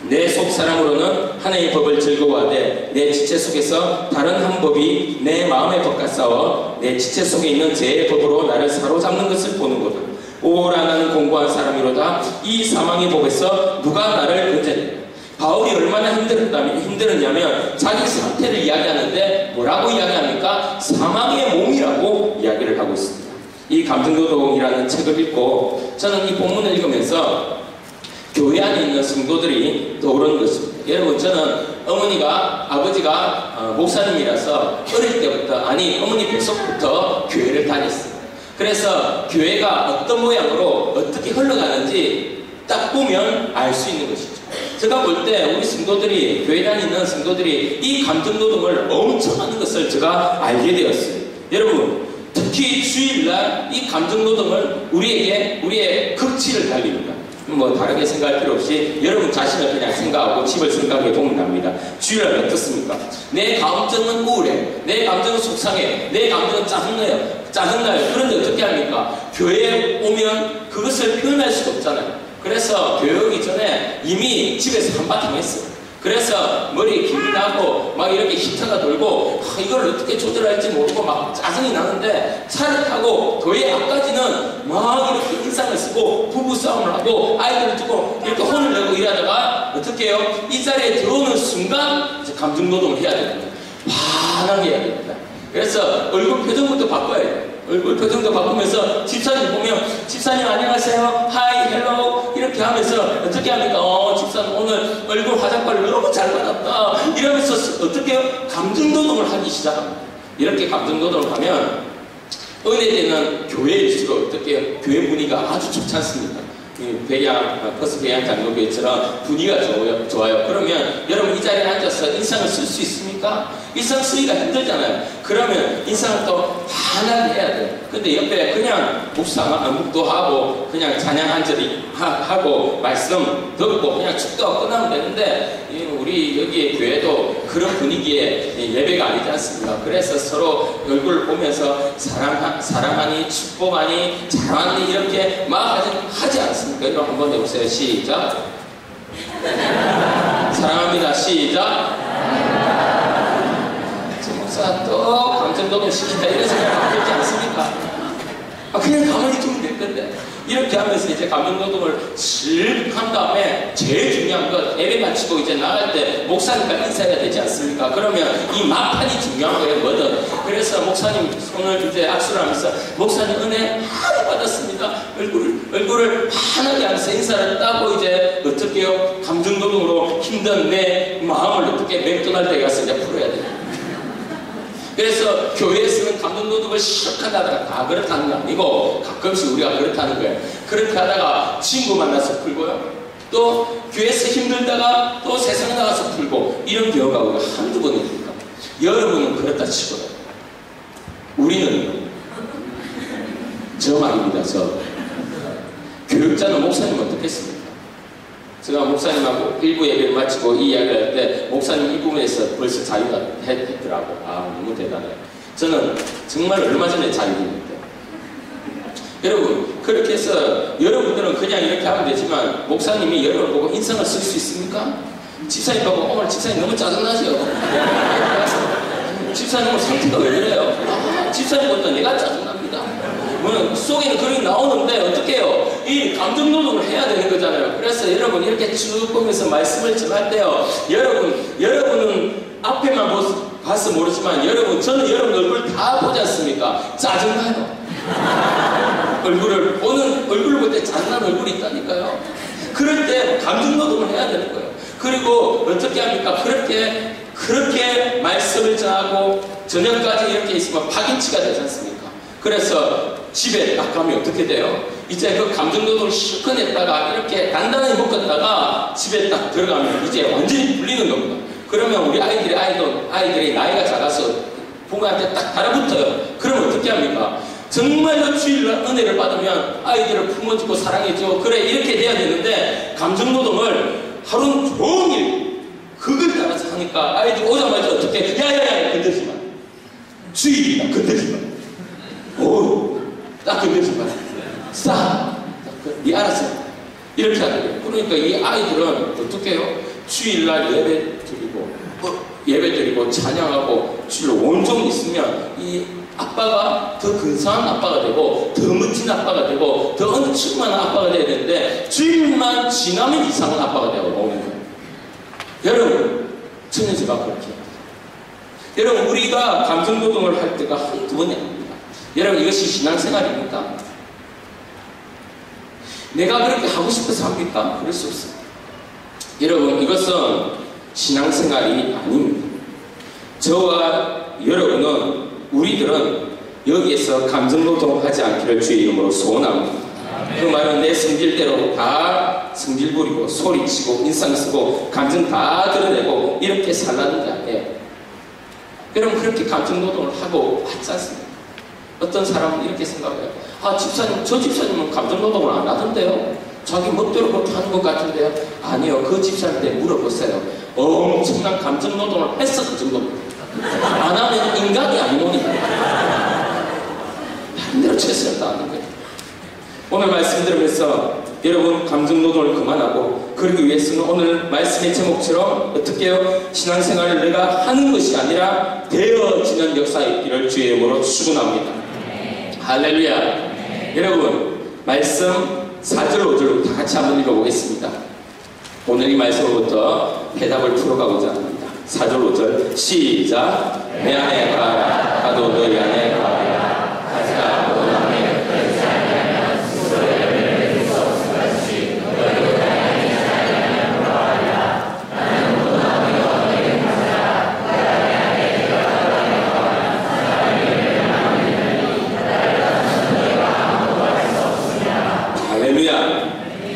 내 속 사람으로는 하나님의 법을 즐거워하되 내 지체 속에서 다른 한 법이 내 마음에 법과 싸워 내 지체 속에 있는 죄의 법으로 나를 사로잡는 것을 보는거다. 오라 나는 공고한 사람이로다. 이 사망의 법에서 누가 나를 건져내리까. 바울이 얼마나 힘들었냐면 자기 상태를 이야기하는데 뭐라고 이야기합니까? 사망의 몸이라고 이야기를 하고 있습니다. 이 감정노동이라는 책을 읽고 저는 이 본문을 읽으면서 교회 안에 있는 성도들이 떠오르는 것입니다. 여러분, 저는 아버지가 목사님이라서 어릴 때부터, 어머니 뱃속부터 교회를 다녔어요. 그래서 교회가 어떤 모양으로 어떻게 흘러가는지 딱 보면 알 수 있는 것이죠. 제가 볼 때 우리 성도들이, 교회 다니는 성도들이 이 감정노동을 엄청 하는 것을 제가 알게 되었어요. 여러분, 특히 주일날 이 감정노동을 우리의 극치를 달립니다. 뭐 다르게 생각할 필요 없이 여러분 자신을 그냥 생각하고 집을 생각해 보면 납니다. 주일날 어떻습니까? 내 감정은 우울해, 내 감정은 속상해, 내 감정은 짜증나요. 그런데 어떻게 합니까? 교회에 오면 그것을 표현할 수가 없잖아요. 그래서 교회 오기 전에 이미 집에서 한바탕 했어요. 그래서 머리에 김이 나고 막 이렇게 히터가 돌고 이걸 어떻게 조절할지 모르고 막 짜증이 나는데 차를 타고 교회 앞까지는 막 이렇게 인상을 쓰고 부부싸움을 하고 아이들을 두고 이렇게 혼을 내고 이러다가 어떻게 해요? 이 자리에 들어오는 순간 이제 감정노동을 해야 됩니다. 환하게 해야 됩니다. 그래서 얼굴 표정부터 바꿔야 돼요. 얼굴 표정도 바꾸면서 집사님 보면 집사님 안녕하세요, 하이, 헬로 이렇게 하면서 어떻게 합니까? 집사님 오늘 얼굴 화장빨을 너무 잘 받았다 이러면서 어떻게 감정노동을 하기 시작합니다. 이렇게 감정노동을 하면 은혜되는 교회일수록 어떻게 교회 분위기가 아주 좋지 않습니까? 퍼스 배양 장로교회처럼 분위기가 좋아요. 그러면 여러분 이 자리에 앉아서 인상을 쓸 수 있습니까? 인상 쓰기가 힘들잖아요. 그러면 인상을 또 환하게 해야 돼요. 근데 옆에 그냥 묵도하고 그냥 찬양 한 절이 하고 말씀 듣고 그냥 축도하고 끝나면 되는데 우리 여기 교회도 그런 분위기의 예배가 아니지 않습니까? 그래서 서로 얼굴 보면서 사랑하니 축복하니 잘하니 이렇게 막 하지 않습니까? 이거 한번 해보세요. 시작. 사랑합니다. 시작. 목사 또 감정노동 시킨다 이런 생각 들지 않습니까? 그냥 가만히 두면 될 건데 이렇게 하면서 이제 감정노동을 슥 한 다음에 제일 중요한 건 예배 마치고 이제 나갈 때 목사님과 인사해야 되지 않습니까? 그러면 이 막판이 중요한 거예요. 뭐든. 그래서 목사님 손을 이제 악수를 하면서 목사님 은혜 많이 받았습니다. 얼굴을 환하게 하면서 인사를 따고 이제 어떻게 해요? 감정노동으로 힘든 내 마음을 어떻게 맥도날드에 가서 이제 풀어야 돼요. 그래서 교회에서는 감정노동을 시작하다 하다가 다 그렇다는 거 아니고 가끔씩 우리가 그렇다는 거예요. 그렇게 하다가 친구 만나서 풀고요. 또 교회에서 힘들다가 또 세상 나가서 풀고 이런 경우가 우리가 한두 번입니까? 여러분은 그렇다 치고요. 우리는 저 말입니다. 교육자는 목사님 어떻겠습니까? 제가 목사님하고 일부 예배를 마치고 이 이야기를 할 때 목사님 이 부분에서 벌써 자유가 했더라고. 너무 대단해요. 저는 정말 얼마 전에 자유했는데 여러분 그렇게 해서 여러분들은 그냥 이렇게 하면 되지만 목사님이 여러분 보고 인상을 쓸 수 있습니까? 집사님 보고 오늘 집사님 너무 짜증나죠? 집사님 오늘 상태가 왜 그래요? 집사님보다 내가 짜증납니다. 뭐 속에는 그런 게 나오는데 어떻게 해요? 이 감정 노동을 해야 되는 거잖아요. 그래서 여러분 이렇게 쭉 보면서 말씀을 전할 때요. 여러분은 앞에만 봐서 모르지만 저는 여러분 얼굴 다 보지 않습니까? 짜증나요. 얼굴을 볼 때 짜증난 얼굴이 있다니까요. 그럴 때 감정 노동을 해야 되는 거예요. 그리고 어떻게 합니까? 그렇게 말씀을 전하고 저녁까지 이렇게 있으면 파김치가 되지 않습니까? 그래서 집에 딱 가면 어떻게 돼요? 이제 그 감정 노동을 실컷 했다가 이렇게 단단하게 묶었다가 집에 딱 들어가면 이제 완전히 풀리는 겁니다. 그러면 우리 아이들이 나이가 작아서 부모한테 딱 달라붙어요. 그러면 어떻게 합니까? 정말로 주일날 은혜를 받으면 아이들을 품어주고 사랑해주고 그래 이렇게 돼야 되는데 감정노동을 하루 종일 그걸 따라서 하니까 아이들 오자마자 어떻게 야야야 건들지 마. 주일이다 건들지 마. 오, 딱 건들지 마. 싸. 이 알았어. 이렇게 하는 거예요. 그러니까 이 아이들은 어떻게 해요? 주일날 예배 드리고 찬양하고 주일로 온종일 있으면 이 아빠가 더 근사한 아빠가 되고 더 멋진 아빠가 되고 더 엄청난 아빠가 돼야 되는데 주일만 지나면 이상한 아빠가 되어 오는 거예요. 여러분 저는 제가 그렇게 해요. 여러분 우리가 감정노동을 할 때가 한두 번이 아닙니다. 여러분 이것이 신앙생활입니까? 내가 그렇게 하고 싶어서 합니까? 그럴 수 없습니다. 여러분 이것은 신앙생활이 아닙니다. 저와 여러분은 우리들은 여기에서 감정노동하지 않기를 주의 이름으로 소원합니다. 그 말은 내 성질대로 다 성질 부리고 소리치고 인상 쓰고 감정 다 드러내고 이렇게 살라는 게 아니에요. 여러분 그렇게 감정노동을 하고 왔지 않습니까? 어떤 사람은 이렇게 생각해요. 아 집사님 저 집사님은 감정노동을 안 하던데요. 자기 멋대로 그렇게 하는 것 같은데요. 아니요 그 집사님한테 물어보세요. 엄청난 감정노동을 했어 그 정도입니다. 안 하면 인간이 아니오니 반대로 최선을 다하는 거예요. 오늘 말씀 들으면서 여러분 감정노동을 그만하고 그러기 위해서는 오늘 말씀의 제목처럼 어떻게 해요? 신앙생활을 내가 하는 것이 아니라 되어지는 역사에 있기를 주의 이름으로 축원합니다. 할렐루야. 여러분 말씀 4절 5절 다 같이 한번 읽어보겠습니다. 오늘 이 말씀으로부터 해답을 풀어가고자 합니다. 4절 5절 시작. 내 안에 가라 나도 너희 안에 가라 가자 너희 안에 그렇지 않으면 스스로 열매를 낼 수 없을 것이 너희도 나에게 찾아가면 돌아가리라. 나는 모든 나무와 너희를 가자 내 안에 내가 너희가 가라 사람이 열매를 맺으니 나를 너희가 아무도 할 수 없으리라. 할렐루야.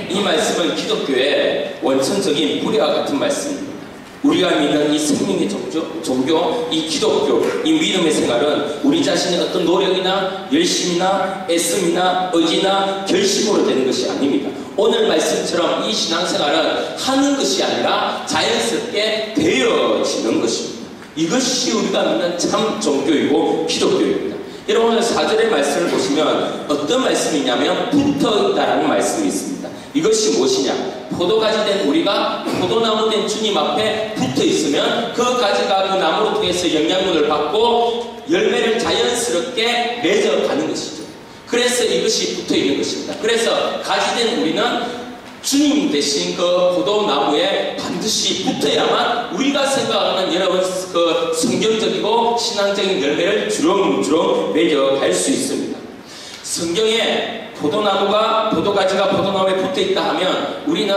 이 말씀은 기독교의 원천적인 뿌리와 같은 말씀입니다. 우리가 믿는 이 생명의 종교, 이 기독교, 이 믿음의 생활은 우리 자신의 어떤 노력이나 열심이나 애씀이나 의지나 결심으로 되는 것이 아닙니다. 오늘 말씀처럼 이 신앙생활은 하는 것이 아니라 자연스럽게 되어지는 것입니다. 이것이 우리가 믿는 참 종교이고 기독교입니다. 여러분 오늘 4절의 말씀을 보시면 어떤 말씀이냐면 붙어있다라는 말씀이 있습니다. 이것이 무엇이냐? 포도가지 된 우리가 포도나무 된 주님 앞에 붙어 있으면 그 가지가 그 나무로 통해서 영양분을 받고 열매를 자연스럽게 맺어가는 것이죠. 그래서 이것이 붙어 있는 것입니다. 그래서 가지 된 우리는 주님 대신 그 포도나무에 반드시 붙어야만 우리가 생각하는 여러분 그 성경적이고 신앙적인 열매를 주렁주렁 맺어갈 수 있습니다. 성경에 포도가지가 포도나무에 붙어 있다 하면 우리는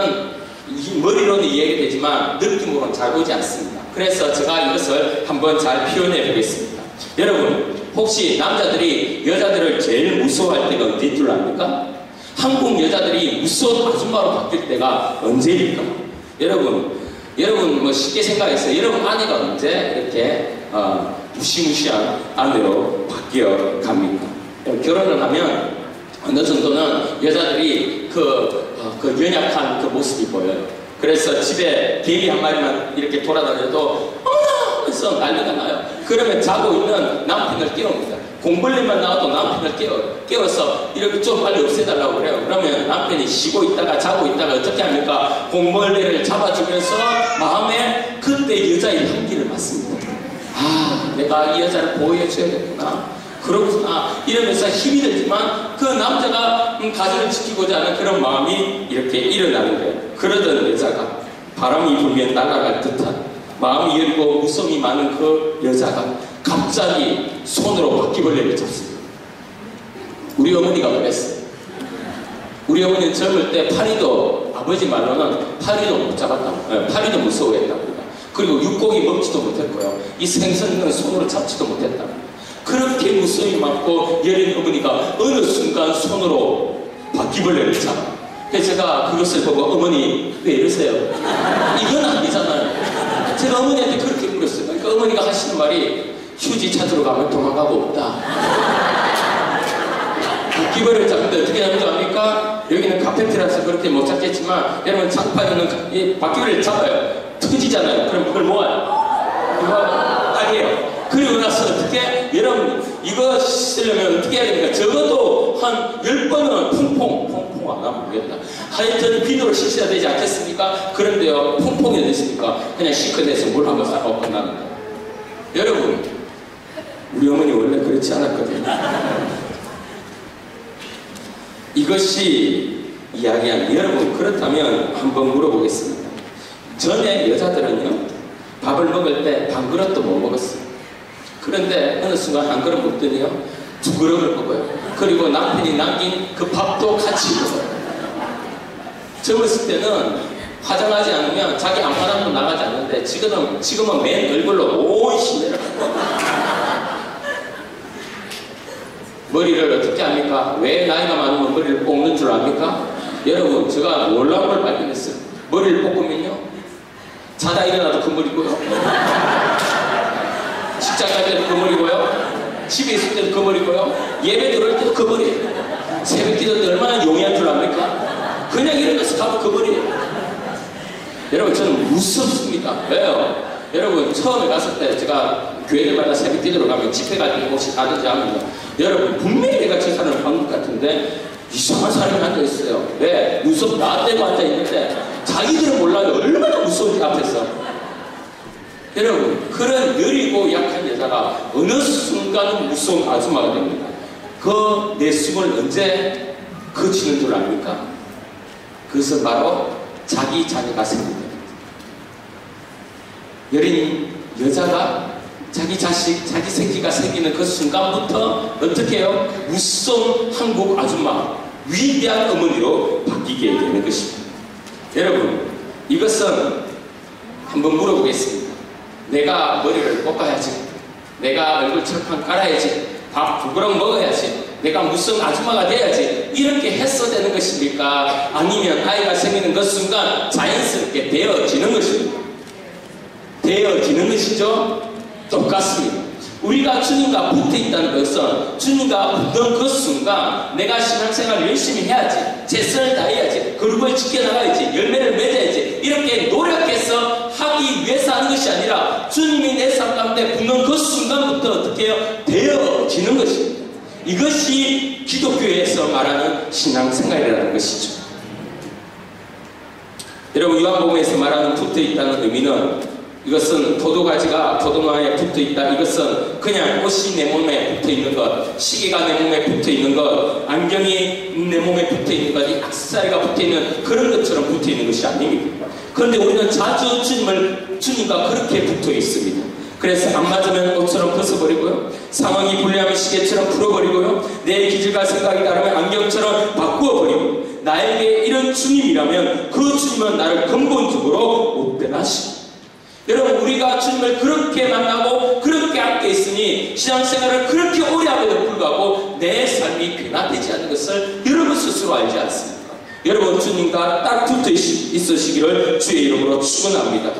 머리로는 이해가 되지만 느낌으로는 잘 오지 않습니다. 그래서 제가 이것을 한번 잘 표현해 보겠습니다. 여러분 혹시 남자들이 여자들을 제일 무서워할 때가 언제인 줄 압니까? 한국 여자들이 무서운 아줌마로 바뀔 때가 언제입니까? 여러분 뭐 쉽게 생각했어요. 여러분 아내가 언제 이렇게 무시무시한 아내로 바뀌어 갑니까? 결혼을 하면 어느 정도는 여자들이 그 연약한 그 모습이 보여요. 그래서 집에 개미 한 마리만 이렇게 돌아다녀도 어머나! 하면서 난리가 나요. 그러면 자고 있는 남편을 깨웁니다. 공벌레만 나와도 남편을 깨워서 이렇게 좀 빨리 없애달라고 그래요. 그러면 남편이 쉬고 있다가 자고 있다가 어떻게 합니까? 공벌레를 잡아주면서 마음에 그때 여자의 향기를 맡습니다. 아, 내가 이 여자를 보호해줘야겠구나. 그렇구나 이러면서 힘이 들지만 그 남자가 가정을 지키고자 하는 그런 마음이 이렇게 일어나는 거예요. 그러던 여자가 바람이 불면 날아갈 듯한 마음이 여리고 무성이 많은 그 여자가 갑자기 손으로 바퀴벌레를 잡습니다. 우리 어머니가 그랬어요. 우리 어머니는 젊을 때 파리도 아버지 말로는 파리도 못 잡았다고, 파리도 무서워했다고. 그리고 육고기 먹지도 못했고요. 이 생선은 손으로 잡지도 못했다. 그렇게 무서움이 많고 여린 어머니가 어느 순간 손으로 바퀴벌레를 잡아. 그래서 제가 그것을 보고 어머니 왜 이러세요? 이건 아니잖아요. 제가 어머니한테 그렇게 물었어요. 그러니까 어머니가 하시는 말이 휴지 찾으러 가면 도망가고 없다. 바퀴벌레를 잡는데 어떻게 하는 줄 압니까? 여기는 카페트라서 그렇게 못 잡겠지만 여러분 장판에는 이 바퀴벌레를 잡아요. 터지잖아요. 그럼 그걸 모아요. 이거 딱이에요. 그리고 나서 어떻게 여러분 이거 쓰려면 어떻게 해야 됩니까? 적어도 한 10번은 퐁퐁 안 하면 모르겠다. 하여튼 비누를 씻어야 되지 않겠습니까? 그런데요 퐁퐁이 됐으니까 그냥 시커내서 물 한번 싹 끝나는 거예요. 여러분 우리 어머니 원래 그렇지 않았거든요. 이것이 이야기하는 여러분 그렇다면 한번 물어보겠습니다. 전에 여자들은요 밥을 먹을 때 반 그릇도 못 먹었어요. 그런데 어느 순간 한 그릇 먹더니요 2그릇을 먹어요. 그리고 남편이 남긴 그 밥도 같이 먹어요. 젊었을 때는 화장하지 않으면 자기 앞마당도 나가지 않는데 지금은 맨 얼굴로 온 시내를 하고 머리를 어떻게 합니까? 왜 나이가 많으면 머리를 뽑는 줄 압니까? 여러분 제가 놀라운 걸 발견했어요. 머리를 뽑으면요 자다 일어나도 그 머리고요. 직장 갈 때도 그 머리고요. 집에 있을 때도 그 머리고요. 예배 들어올 때도 그 머리예요. 새벽 기도 때 얼마나 용이한 줄 압니까? 그냥 일어나서 가면 그 머리예요. 여러분 저는 무섭습니다. 왜요? 여러분 처음에 갔을 때 제가 교회들마다 새벽 기도로 가면 집회 갈 때 혹시 가든지 합니다. 여러분 분명히 내가 저 사람을 본 것 같은데 이상한 사람이 앉아있어요. 왜? 무섭 나대고 앉아있는데 자기들은 몰라요. 얼마나 무서운지 앞에서. 여러분 그런 느리고 약한 여자가 어느 순간은 무서운 아줌마가 됩니다. 그 내 숨을 언제 거치는 줄 압니까? 그것은 바로 자기 자녀가 생깁니다. 여린 여자가 자기 자식, 자기 새끼가 생기는 그 순간부터 어떻게 해요? 무서운 한국 아줌마, 위대한 어머니로 바뀌게 되는 것입니다. 여러분, 이것은 한번 물어보겠습니다. 내가 머리를 볶아야지, 내가 얼굴 철판 깔아야지, 밥 2그릇 먹어야지, 내가 무슨 아줌마가 돼야지, 이렇게 했어야 되는 것입니까? 아니면 아이가 생기는 그 순간 자연스럽게 되어지는 것입니다. 되어지는 것이죠? 똑같습니다. 우리가 주님과 붙어 있다는 것은 주님과 붙는 그 순간 내가 신앙생활을 열심히 해야지, 최선을 다해야지, 그룹을 지켜나가야지, 열매를 맺어야지, 이렇게 노력해서 하기 위해서 하는 것이 아니라 주님이 내 삶 가운데 붙는 그 순간부터 어떻게 해요? 되어지는 것입니다. 이것이 기독교에서 말하는 신앙생활이라는 것이죠. 여러분 요한복음에서 말하는 붙어 있다는 의미는 이것은 포도가지가 포도나무에 붙어있다. 이것은 그냥 옷이 내 몸에 붙어있는 것, 시계가 내 몸에 붙어있는 것, 안경이 내 몸에 붙어있는 것, 이 액세서리가 붙어있는 그런 것처럼 붙어있는 것이 아닙니다. 그런데 우리는 자주 주님과 그렇게 붙어있습니다. 그래서 안 맞으면 옷처럼 벗어버리고요, 상황이 불리하면 시계처럼 풀어버리고요, 내 기질과 생각이 다르면 안경처럼 바꾸어버리고, 나에게 이런 주님이라면 그 주님은 나를 근본적으로 못 변하시고, 여러분 우리가 주님을 그렇게 만나고 그렇게 함께 있으니 신앙생활을 그렇게 오래 하고도 불구하고 내 삶이 변화되지 않는 것을 여러분 스스로 알지 않습니까? 여러분 주님과 딱 붙어 있으시기를 주의 이름으로 축원합니다.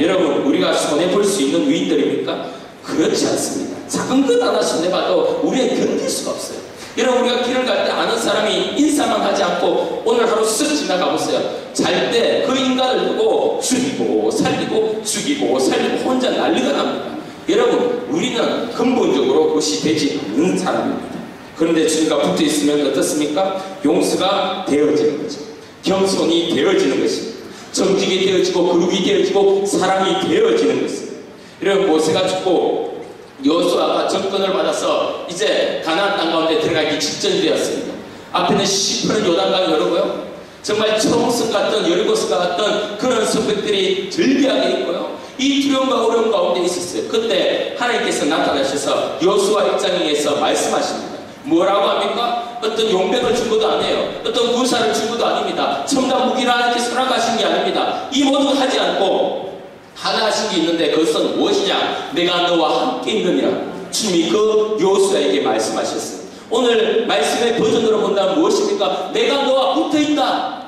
여러분 우리가 손해볼 수 있는 위인들입니까? 그렇지 않습니다. 작은 것 하나 손해봐도 우리는 견딜 수가 없어요. 여러분 우리가 길을 갈 때 아는 사람이 인사만 하지 않고 오늘 하루 쓱 지나가 보세요. 잘 때 그 인간을 두고 죽이고 살리고 죽이고 살리고 혼자 난리가 납니다. 여러분 우리는 근본적으로 그것이 되지 않는 사람입니다. 그런데 주님과 붙어 있으면 어떻습니까? 용서가 되어지는 거죠. 겸손이 되어지는 것입니다. 정직이 되어지고 거룩이 되어지고 사랑이 되어지는 것입니다. 여러분 모세가 죽고 여호수아가 정권을 받아서 이제 가나안 땅 가운데 들어가기 직전이 되었습니다. 앞에는 시퍼런 요단강이 흐르고요. 정말 초롱성 같던 여리고성과 같던 그런 성벽들이 절비하게 있고요. 이 두려움과 어려움 가운데 있었어요. 그때 하나님께서 나타나셔서 여호수아 1장에서 말씀하십니다. 뭐라고 합니까? 어떤 용병을 준 것도 아니에요. 어떤 군사를 준 것도 아닙니다. 첨단 무기를 하나님께서 허락하신 게 아닙니다. 이 모든 하지 않고 하나 하신 게 있는데 그것은 무엇이냐? 내가 너와 함께 있느니라. 주님이 그 여호수아에게 말씀하셨어요. 오늘 말씀의 버전으로 본다면 무엇입니까? 내가 너와 붙어있다.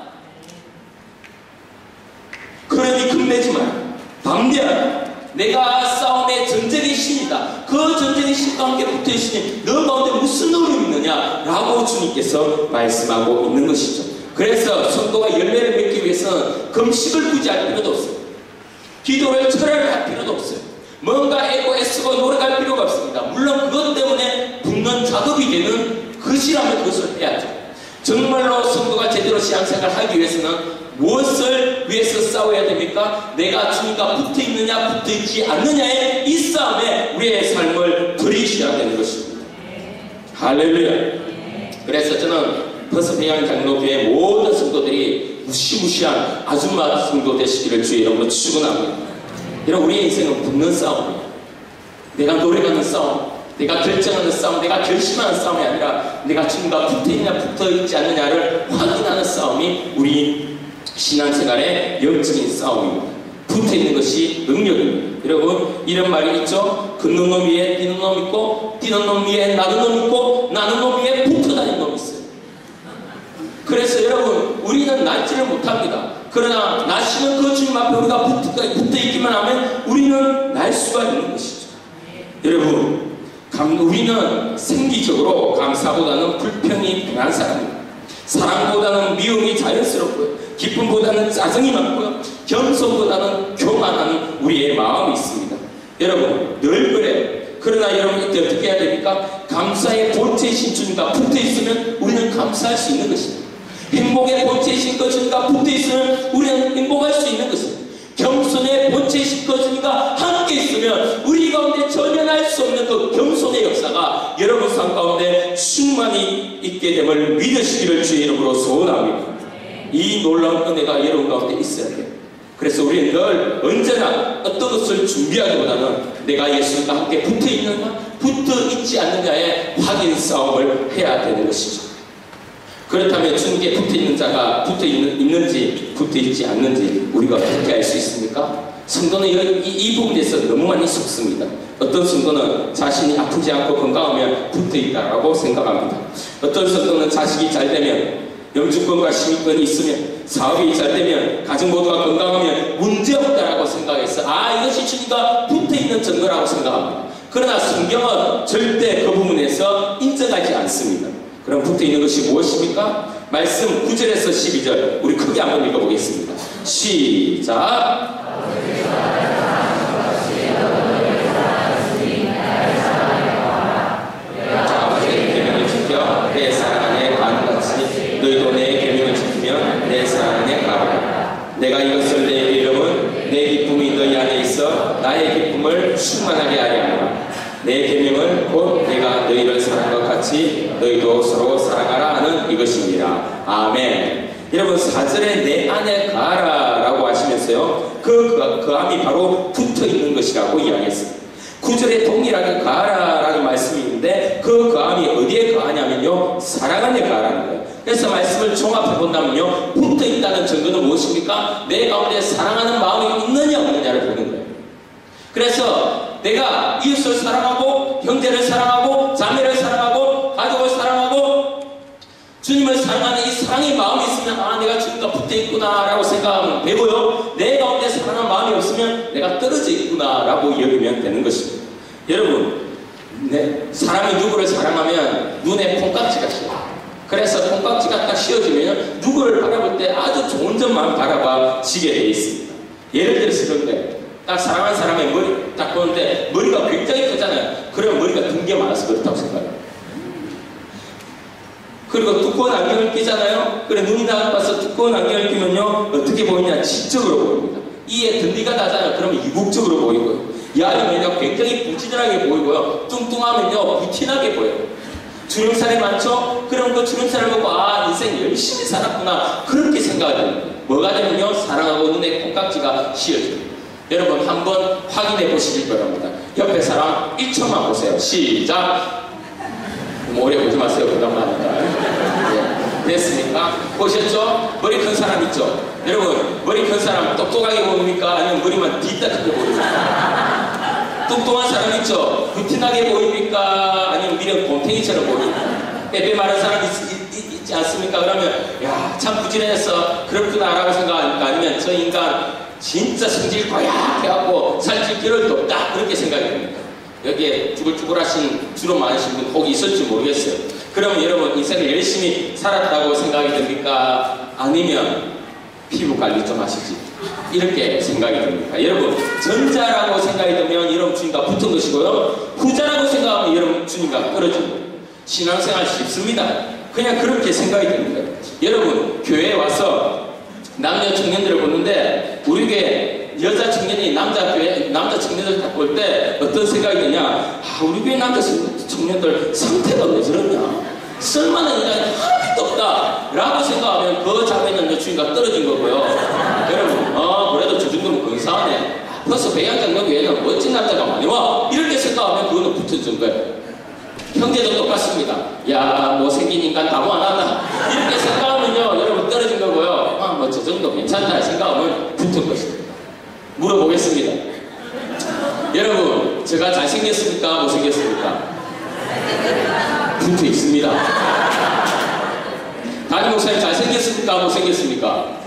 그러니 겁내지 마라. 담대하라. 내가 싸움의 전쟁의 신이다. 그 전쟁의 신과 함께 붙어있으니 너 가운데 무슨 어려움이 있느냐? 라고 주님께서 말씀하고 있는 것이죠. 그래서 성도가 열매를 맺기 위해서는 금식을 굳이 할 필요도 없어요. 기도를 철회를 할 필요도 없어요. 뭔가 애쓰고 노력할 필요가 없습니다. 물론 그것 때문에 붙는 작업이 되는 것이라면 그것을 해야죠. 정말로 성도가 제대로 신앙생활을 하기 위해서는 무엇을 위해서 싸워야 됩니까? 내가 주님과 붙어있느냐 붙어있지 않느냐의 이 싸움에 우리의 삶을 들이셔야 되는 것입니다. 할렐루야. 그래서 저는 버스평양 장로교회 모든 성도들이 무시무시한 아줌마 성도 되시기를 주의 이름으로 축원합니다. 여러분, 우리의 인생은 붙는 싸움이에요. 내가 노력하는 싸움, 내가 결정하는 싸움, 내가 결심하는 싸움이 아니라 내가 주님과 붙어있냐 붙어있지 않느냐를 확인하는 싸움이 우리 신앙생활의 영적인 싸움입니다. 붙어있는 것이 능력입니다. 여러분, 이런 말이 있죠. 걷는 놈 위에 뛰는 놈 있고, 뛰는 놈 위에 나는 놈 있고, 나는 놈 위에 붙어다니는 놈이 있어요. 그래서 여러분, 우리는 날지를 못합니다. 그러나 나시는 그 주님 앞에 우리가 붙어있기만 하면 우리는 날 수가 있는 것이죠. 여러분, 우리는 생기적으로 감사보다는 불평이 편한 사람입니다. 사랑보다는 미움이 자연스럽고요. 기쁨보다는 짜증이 많고요. 겸손보다는 교만한 우리의 마음이 있습니다. 여러분, 늘 그래요. 그러나 여러분, 이때 어떻게 해야 됩니까? 감사의 본체이신 주님과 붙어있으면 우리는 감사할 수 있는 것입니다. 행복의 본체이신 그 주님과 붙어있으면 우리는 행복할 수 있는 것입니다. 겸손의 본체이신 그 주님과 함께 있으면 우리 가운데 전혀 알 수 없는 그 겸손의 역사가 여러분 삶 가운데 충만히 있게 됨을 믿으시기를 주의 이름으로 소원합니다. 이 놀라운 은혜가 여러분 가운데 있어야 돼요. 그래서 우리는 늘 언제나 어떤 것을 준비하기보다는 내가 예수님과 함께 붙어있느냐 붙어있지 않느냐의 확인 싸움을 해야 되는 것이죠. 그렇다면 주님께 붙어있는 자가 붙어있는지 붙어있지 않는지 우리가 어떻게 알 수 있습니까? 성도는 이 부분에서 너무 많이 속습니다. 어떤 성도는 자신이 아프지 않고 건강하면 붙어있다라고 생각합니다. 어떤 성도는 자식이 잘 되면, 영주권과 시민권이 있으면, 사업이 잘 되면, 가정 모두가 건강하면 문제없다라고 생각해서 이것이 주님과 붙어있는 증거라고 생각합니다. 그러나 성경은 절대 그 부분에서 인정하지 않습니다. 그럼 붙어있는 것이 무엇입니까? 말씀 9절에서 12절 우리 크게 한번 읽어보겠습니다. 시작. 아버지의 계명을 지켜 내 사랑 안에 가는같이 너희도 내 계명을 지키면 내 사랑 안에 가라. 내가 이것을 내 이름은 내 기쁨이 너희 안에 있어 나의 기쁨을 충만하게 하려 하노라. 내 계명은 곧 내가 너희를 사랑한 것 같이 너희도 서로 사랑하라 하는 이것입니다. 아멘. 여러분, 4절에 내 안에 가라 라고 하시면서요, 그 암이 바로 붙어있는 것이라고 이야기했습니다. 9절에 동일하게 가라 라는 말씀이 있는데 그 암이 어디에 가냐면요, 사랑 안에 가라는 거예요. 그래서 말씀을 종합해 본다면요, 붙어있다는 증거는 무엇입니까? 내 가운데 사랑하는 마음이 있느냐 없느냐를 보는 거예요. 그래서 내가 이웃을 사랑하고 형제를 사랑하고 자매를 사랑하고 가족을 사랑하고 주님을 사랑하는 이 사랑의 마음이 있으면 내가 주님과 붙어있구나 라고 생각하면 되고요, 내 가운데 사랑하는 마음이 없으면 내가 떨어져 있구나 라고 여기면 되는 것입니다. 여러분, 사람이 누구를 사랑하면 눈에 콩깍지가 씌어요. 그래서 콩깍지가 딱 씌워지면 누구를 바라볼 때 아주 좋은 점만 바라봐지게 되어 있습니다. 예를 들어서 그런데 딱 사랑하는 사람의 머리 딱 보는데 머리가 굉장히 크잖아요. 그러면 머리가 든 게 많아서 그렇다고 생각해요. 그리고 두꺼운 안경을 끼잖아요. 그래, 눈이 나빠서 두꺼운 안경을 끼면요, 어떻게 보이냐? 지적으로 보입니다. 이에 든디가 나잖아요. 그러면 이국적으로 보이고요. 야이면요 굉장히 부지런하게 보이고요. 뚱뚱하면요 부티나게 보여요. 주름살이 많죠? 그럼 그 주름살을 보고 아 인생 열심히 살았구나 그렇게 생각이 됩니다. 뭐가 되면요 사랑하고 눈에 콩깍지가 씌어져요. 여러분 한번 확인해 보시길 바랍니다. 옆에 사람 1초만 보세요. 시작. 오래 보지 마세요. 그다음 하니까. 됐습니까? 보셨죠? 머리 큰 사람 있죠? 여러분 머리 큰 사람 똑똑하게 보입니까? 아니면 머리만 뒤딱하게 보입니까? 뚱뚱한 사람 있죠? 부티나게 보입니까? 아니면 미련 곰탱이처럼 보입니까? 빼빼 마른 사람 있지 않습니까? 그러면 야 참 부지런했어 그렇구나 라고 생각하니까 아니면 저 인간 진짜 성질 고약해갖고 살찔 겨를도 없다 그렇게 생각이 됩니다. 여기에 쭈글쭈글하신 주로 많으신 분 혹 있을지 모르겠어요. 그러면 여러분 인생을 열심히 살았다고 생각이 됩니까? 아니면 피부 관리 좀 하시지 이렇게 생각이 듭니까? 여러분 전자라고 생각이 들면 여러분 주님과 붙은 것이고요. 후자라고 생각하면 여러분 주님과 떨어진 거예요. 신앙생활 쉽습니다. 그냥 그렇게 생각이 됩니다. 여러분 교회에 와서 남녀 청년들을 보는데 우리 교회 여자 청년이 남자 청년들 딱 볼 때 어떤 생각이 드냐? 아 우리 교회 남자 청년들 상태가 왜 저러냐? 쓸만한 인간이 하나도 없다 라고 생각하면 그 자매는 주님과 떨어진 거고요. 여러분 그래도 저 정도면 근사하네. 벌써 백양장로 교회는 멋진 남자가 많이 와 이렇게 생각하면 그거는 붙어진 거예요. 형제도 똑같습니다. 야 못생긴 인간 다모 안 한다 이렇게 생각하면요 여러분 떨어진 거고요. 뭐 저 정도 괜찮다 생각하면 붙은 것입니다. 물어보겠습니다. 여러분 제가 잘생겼습니까? 못생겼습니까? 붙어 있습니다. 담임 목사님 잘생겼습니까? 못생겼습니까?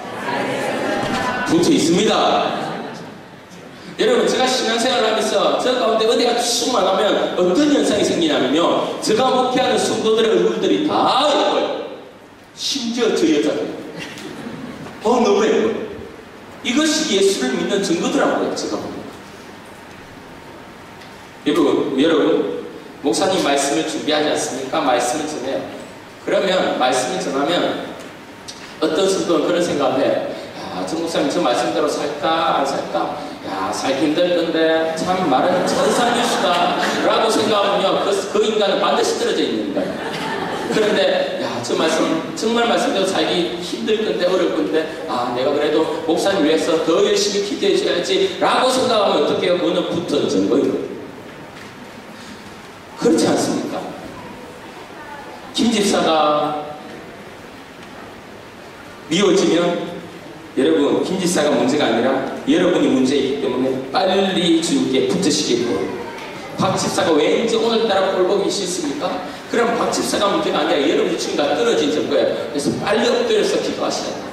붙어 있습니다. 여러분 제가 신앙생활을 하면서 저 가운데 어디가 쭉 나가면 어떤 현상이 생기냐면요 제가 목회하는 성도들의 얼굴들이 다 예뻐요. 심지어 저 여자들 너무 예뻐요. 이것이 예수를 믿는 증거더라고요. 제가 보면 여러분 목사님 말씀을 준비하지 않습니까? 말씀을 전해요. 그러면 말씀을 전하면 어떤 성도는 그런 생각을 해요. 야, 저 목사님 저 말씀대로 살까 안 살까? 야 살기 힘들 건데 참 말은 천상이시다 라고 생각하면요 그 인간은 반드시 떨어져 있는 거예요. 그런데 야 저 말씀 정말 말씀대로 살기 힘들 건데 어려울 건데 아 내가 그래도 목사님 위해서 더 열심히 기도해 줘야지 라고 생각하면 어떻게 해요? 그거는 붙어진 거예요. 그렇지 않습니까? 김 집사가 미워지면 여러분 김 집사가 문제가 아니라 여러분이 문제이기 때문에 빨리 주님께 붙으시기 바랍니다. 박 집사가 왠지 오늘따라 꼴보기 싫습니까? 그럼 박 집사가 문제가 아니라 여러분이 주님과 떨어진 거예요. 그래서 빨리 엎드려서 기도하셔야 돼요.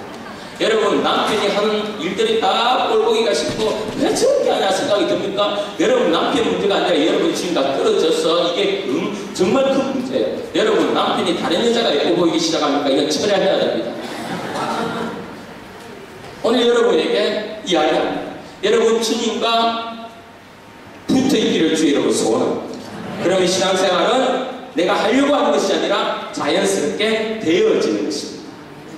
여러분 남편이 하는 일들이 다 꼴보기가 싫고 왜 저렇게 하냐 생각이 듭니까? 여러분 남편 문제가 아니라 여러분이 주님과 떨어져서 이게 정말 큰 문제예요. 여러분 남편이 다른 여자가 예뻐 보이기 시작하니까 이건 처리해야 됩니다. 오늘 여러분에게 이야기합니다. 여러분 주님과 붙어있기를 주의 이름으로 소원합니다. 그러면 신앙생활은 내가 하려고 하는 것이 아니라 자연스럽게 되어지는 것입니다.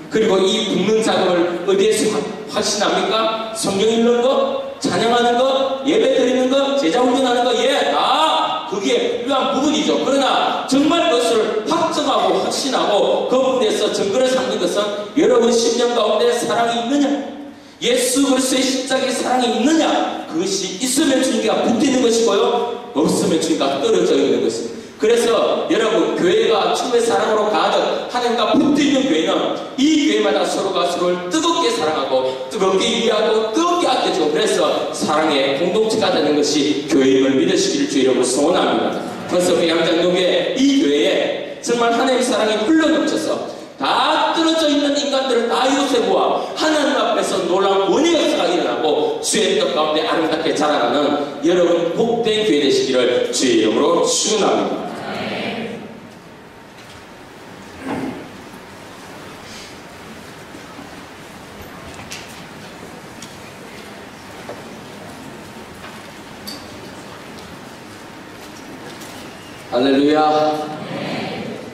그리고 이 붙는 작업을 어디에서 확신합니까? 성경 읽는 거, 찬양하는 거, 예배 드리는 거, 제자 훈련하는 거, 다 그게 필요한 부분이죠. 그러나 정말 그것을 확정하고 확신하고 그 부분에서 증거를 삼는 것은 여러분 심령 가운데 사랑이 있느냐? 예수 그리스도의 십자가의 사랑이 있느냐? 그것이 있으면 주님과 붙어있는 것이고요 없으면 주님과 떨어져 있는 것입니다. 그래서 여러분 교회가 주님의 사랑으로 가득 하나님과 붙어있는 교회는 이 교회마다 서로가 서로를 뜨겁게 사랑하고 뜨겁게 이해하고 뜨겁게 아껴주고 그래서 사랑의 공동체가 되는 것이 교회임을 믿으시기를 주 이름으로 소원합니다. 그래서 백양장로교회 이 교회에 정말 하나님의 사랑이 흘러넘쳐서 다 떨어져 있는 인간들을 다 이곳에 모아 하나님 앞에서 놀라운 원의 역사가 일어나고 주의 뜻 가운데 아름답게 자라나는 여러분 복된 교회 되시기를 주의 이름으로 축원합니다. 할렐루야.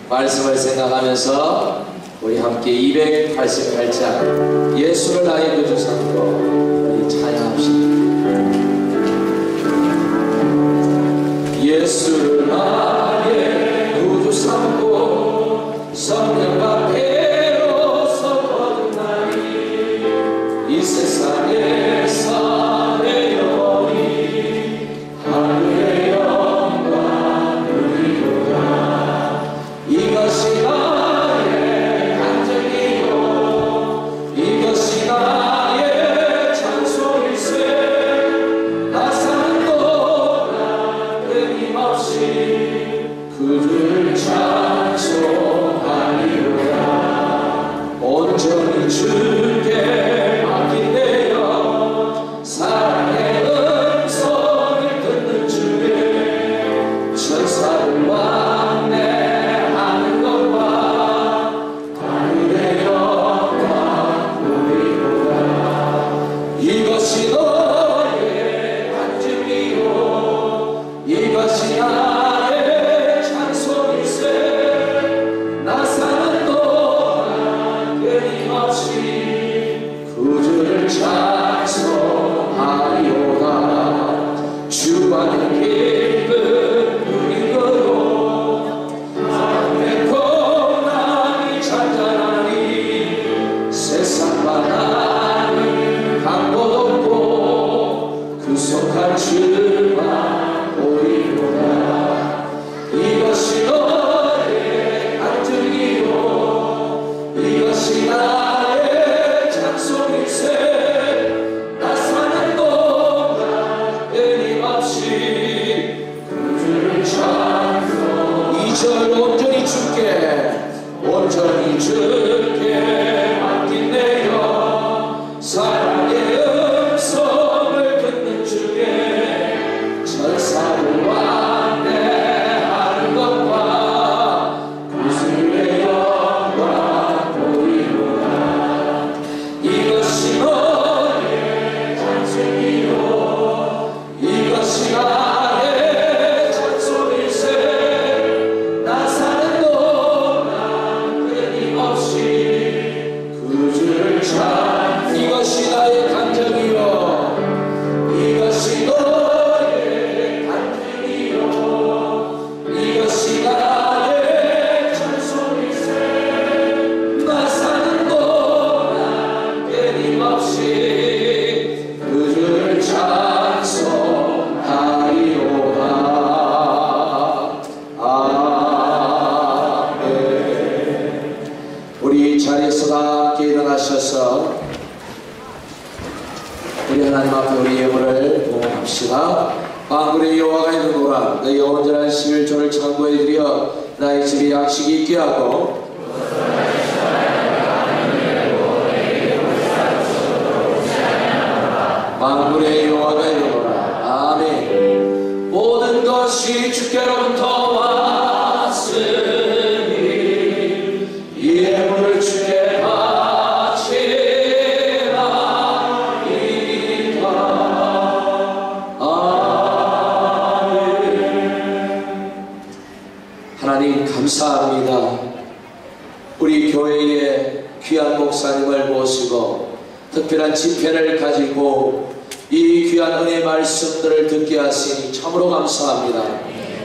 말씀을 생각하면서 우리 함께 288장 예수를 나의 구주 삼고 우리 찬양합시다. 예수를 나의 구주 삼고 성령과 배로서 거듭나니 이 세상에서 내 영혼이 하늘의 영광 누리도다. 이것이 나의 간증이요 이것이 나의 찬송일세. 나 사는 동안 끊임없이 그를 찬송하리로다. 온전히 주께 맡긴대요. 사랑의 음성을 듣는 주에 천사를 왕래하는 것과 하늘의 영광 누리도다. 이것이 너의 간증이요 이것이 나의 찬송일세. 나 사는 동안 끊임없이 구주를 찬송하리로다. 주와의 기쁨 누리도록 내 고난이 잔잔하니 세상과 나는 강도 없고 그 속한 주만 보이로다. 이것이 너의 간증이요 이것이 나의 찬송일세. 나 사는 동안 끊임없이 그주를 찬송. 2절 온전히 주께 맡긴대요. 사랑의 음성을 듣는 주에 천사를 왕래하는 것과 구주의 영광 보이로다. 이것이 너의 찬송이요 이것이 나의 찬송일세. 나 사는 동안 끊임없이 그주를 찬. 이것이 나의 간증이요 이것이 너의 간증이요 이것이 나의 찬송일세. 나 사는 동안 끊임없이 그주를 찬송하리로다. 아멘. 우리 자리에서 다 함께 일어나셔서 우리 하나님 앞에 우리 예물을 봉헌합시다. 만군의 여호와가 있는도라. 너희 온전한 11조를 창고해드려 나의 집에 양식이 있게 하고 만군의 여호와가 있는도라. 아멘. 모든 것이 주께로부터 왔으니 이 예물을 주께 바치나이다. 아멘. 하나님 감사합니다. 우리 교회에 귀한 목사님을 모시고 특별한 집회를 가지고 이 귀한 은혜의 말씀들을 듣게 하시니 참으로 감사합니다.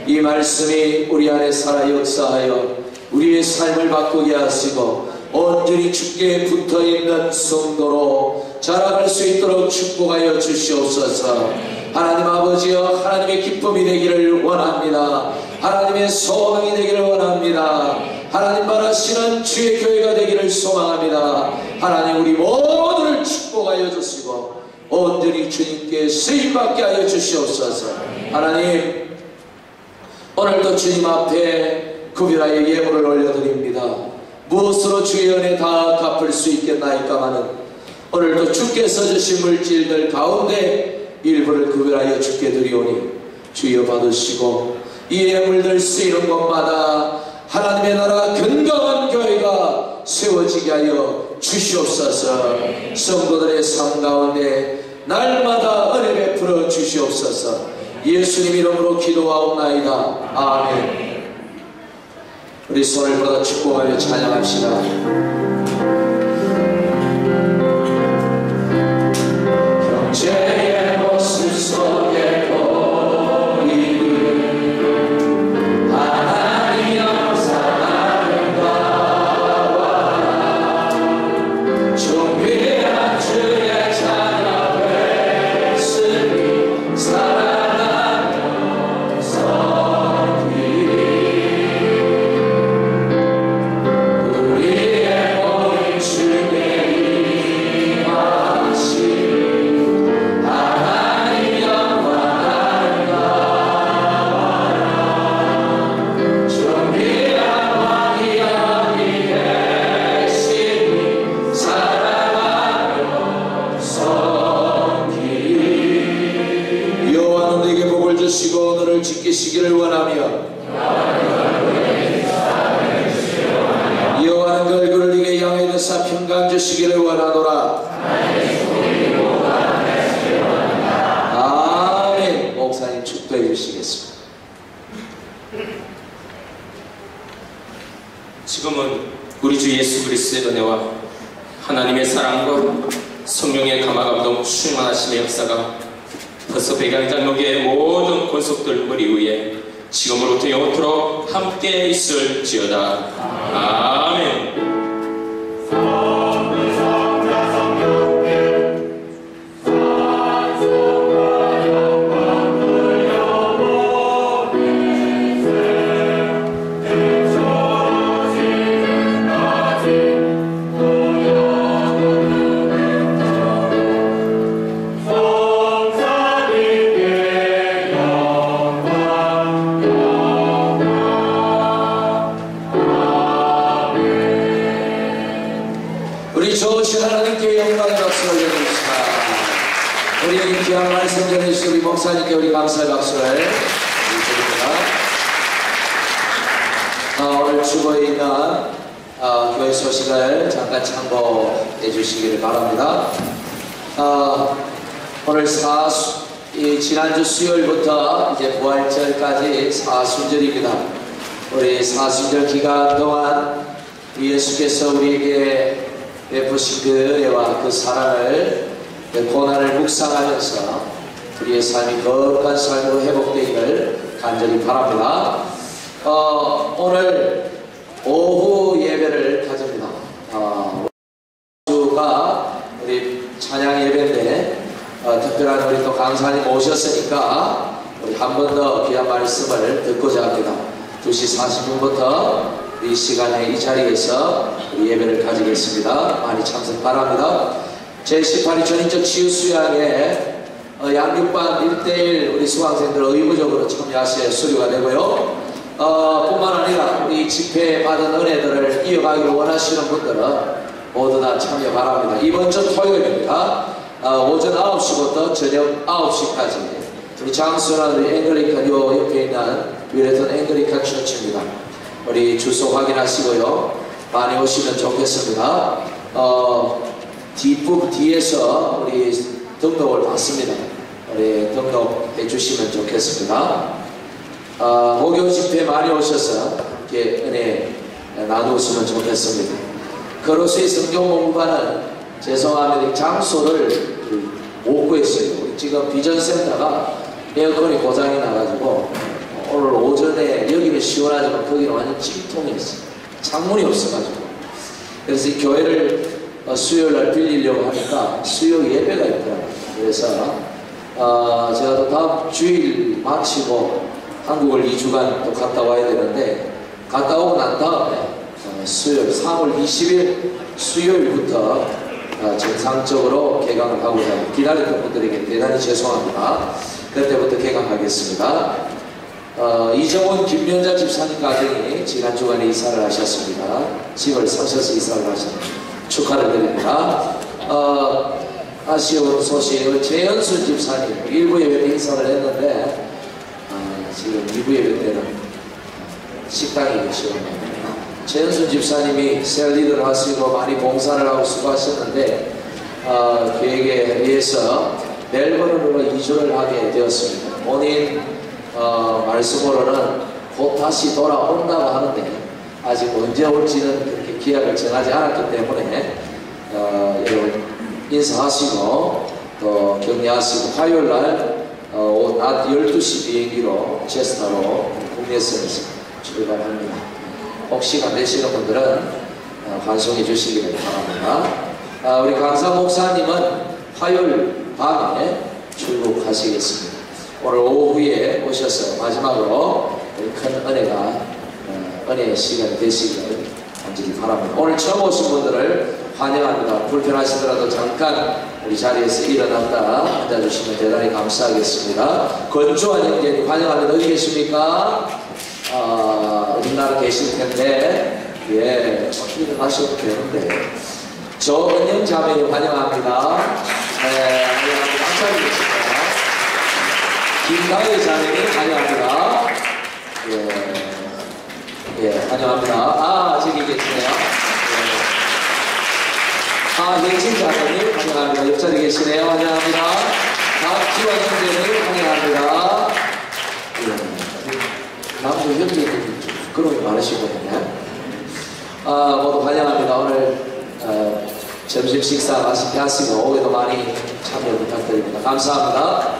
이 말씀이 우리 안에 살아 역사하여 우리의 삶을 바꾸게 하시고 온전히 주께 붙어있는 성도로 자라갈 수 있도록 축복하여 주시옵소서. 하나님 아버지여 하나님의 기쁨이 되기를 원합니다. 하나님의 소망이 되기를 원합니다. 하나님 바라시는 주의 교회가 되기를 소망합니다. 하나님 우리 모두를 축복하여 주시고 온전히 주님께 쓰임받게 하여 주시옵소서. 하나님 오늘도 주님 앞에 구별하여 예물을 올려드립니다. 무엇으로 주의 은혜 다 갚을 수 있겠나이까마는 오늘도 주께서 주신 물질들 가운데 일부를 구별하여 주께 드리오니 주여 받으시고 이 예물들 쓰이는 곳마다 하나님의 나라 건강한 교회가 세워지게 하여 주시옵소서. 성도들의 삶 가운데 날마다 은혜 베풀어 주시옵소서. 예수님 이름으로 기도하옵나이다. 아멘. 우리 손을 뻗어 축복하며 찬양합시다. 형제의 모습 속에 보이는 흘리게 양해 되사 평강 주시기를 원하노라. 아멘. 목사님 축도해 주시겠습니다. 지금은 우리 주 예수 그리스도의 은혜와 하나님의 사랑과 성령의 감화감동 충만하심의 역사가 벌써 백양장로교의 모든 권속들 머리 위에 지금으로부터 영원토록 함께 있을지어다. 아멘. 우리 좋으신 하나님께 영광의 박수를 올려드립시다. 우리 귀한 말씀 전해주신 우리 목사님께 우리 감사의 박수를 드립니다. 오늘 주보에 있는 교회 소식을 잠깐 참고해 주시기를 바랍니다. 오늘 지난주 수요일부터 이제 부활절까지 사순절입니다. 우리 사순절 기간 동안 예수께서 우리에게 베푸신 그 은혜와 그 사랑을, 그 고난을 묵상하면서 우리의 삶이 거룩한 삶으로 회복되기를 간절히 바랍니다. 오늘 오후 예배를 가집니다. 주가 우리 찬양 예배인데 특별한 우리 또 강사님 오셨으니까 우리 한 번 더 귀한 말씀을 듣고자 합니다. 2시 40분부터 이 시간에 이 자리에서 우리 예배를 가지겠습니다. 많이 참석 바랍니다. 제18회 전인적 치유수양에 양육반 1대1 우리 수강생들 의무적으로 참여하셔야 수료가 되고요. 뿐만 아니라 우리 집회 받은 은혜들을 이어가기를 원하시는 분들은 모두 다 참여 바랍니다. 이번 주 토요일입니다. 오전 9시부터 저녁 9시까지 우리 장수는 우리 앵글리칸 요 옆에 있는 위레턴 앵글리칸 처치입니다. 우리 주소 확인하시고요. 많이 오시면 좋겠습니다. 뒷부분 뒤에서 우리 등록을 받습니다. 우리 등록해 주시면 좋겠습니다. 목요 집회 많이 오셔서 이렇게 은혜 나누시면 좋겠습니다. 거로스의 성경공부관은 죄송합니다. 장소를 못 구했어요. 지금 비전센터가 에어컨이 고장이 나가지고 오늘 오전에 여기는 시원하지만 거기는 완전 찜통이었어요. 창문이 없어가지고. 그래서 이 교회를 수요일날 빌리려고 하니까 수요 예배가 있더라고요. 그래서 제가 또 다음 주일 마치고 한국을 2주간 또 갔다 와야 되는데 갔다 오고 난 다음에 수요일 3월 20일 수요일부터 정상적으로 개강을 하고자 합니다. 기다렸던 분들에게 대단히 죄송합니다. 그때부터 개강하겠습니다. 이정원 김면자 집사님 가정이 지난 주간에 이사를 하셨습니다. 집을 사셔서 이사를 하셨습니다. 축하를 드립니다. 아쉬운 소식, 최연순 집사님 1부 예배 때 이사를 했는데 지금 2부 예배 때는 식당에 계시거든요. 최연순 집사님이 셀리드를 하시고 많이 봉사를 하고 수고하셨는데 계획에 의해서 멜버른으로 이주를 하게 되었습니다. 본인 말씀으로는 곧 다시 돌아온다고 하는데 아직 언제 올지는 그렇게 기약을 정하지 않았기 때문에 여러분 인사하시고 또 격려하시고 화요일날 낮 12시 비행기로 체스타로 국내선에서 출발합니다. 혹시 안 되시는 분들은 환송해 주시기를 바랍니다. 우리 강사 목사님은 화요일 밤에 출국하시겠습니다. 오늘 오후에 오셔서 마지막으로 큰 은혜가 은혜의 시간이 되시기를 간절히 바랍니다. 오늘 처음 오신 분들을 환영합니다. 불편하시더라도 잠깐 우리 자리에서 일어났다 앉아주시면 대단히 감사하겠습니다. 건조한 형제님 환영합니다. 어디 계십니까? 우리나라 계실 텐데 일어나셔도 되는데 조은영 자매님 환영합니다. 네, 환영합니다. 김가희 자매님 환영합니다. 환영합니다. 저기 계시네요. 예진 작가님 환영합니다. 옆자리에 계시네요. 환영합니다. 박지원 선생님 환영합니다. 남들 현재 부끄러움이 많으시거든요. 모두 환영합니다. 오늘 점심 식사 맛있게 하시고 오후에도 많이 참여 부탁드립니다. 감사합니다.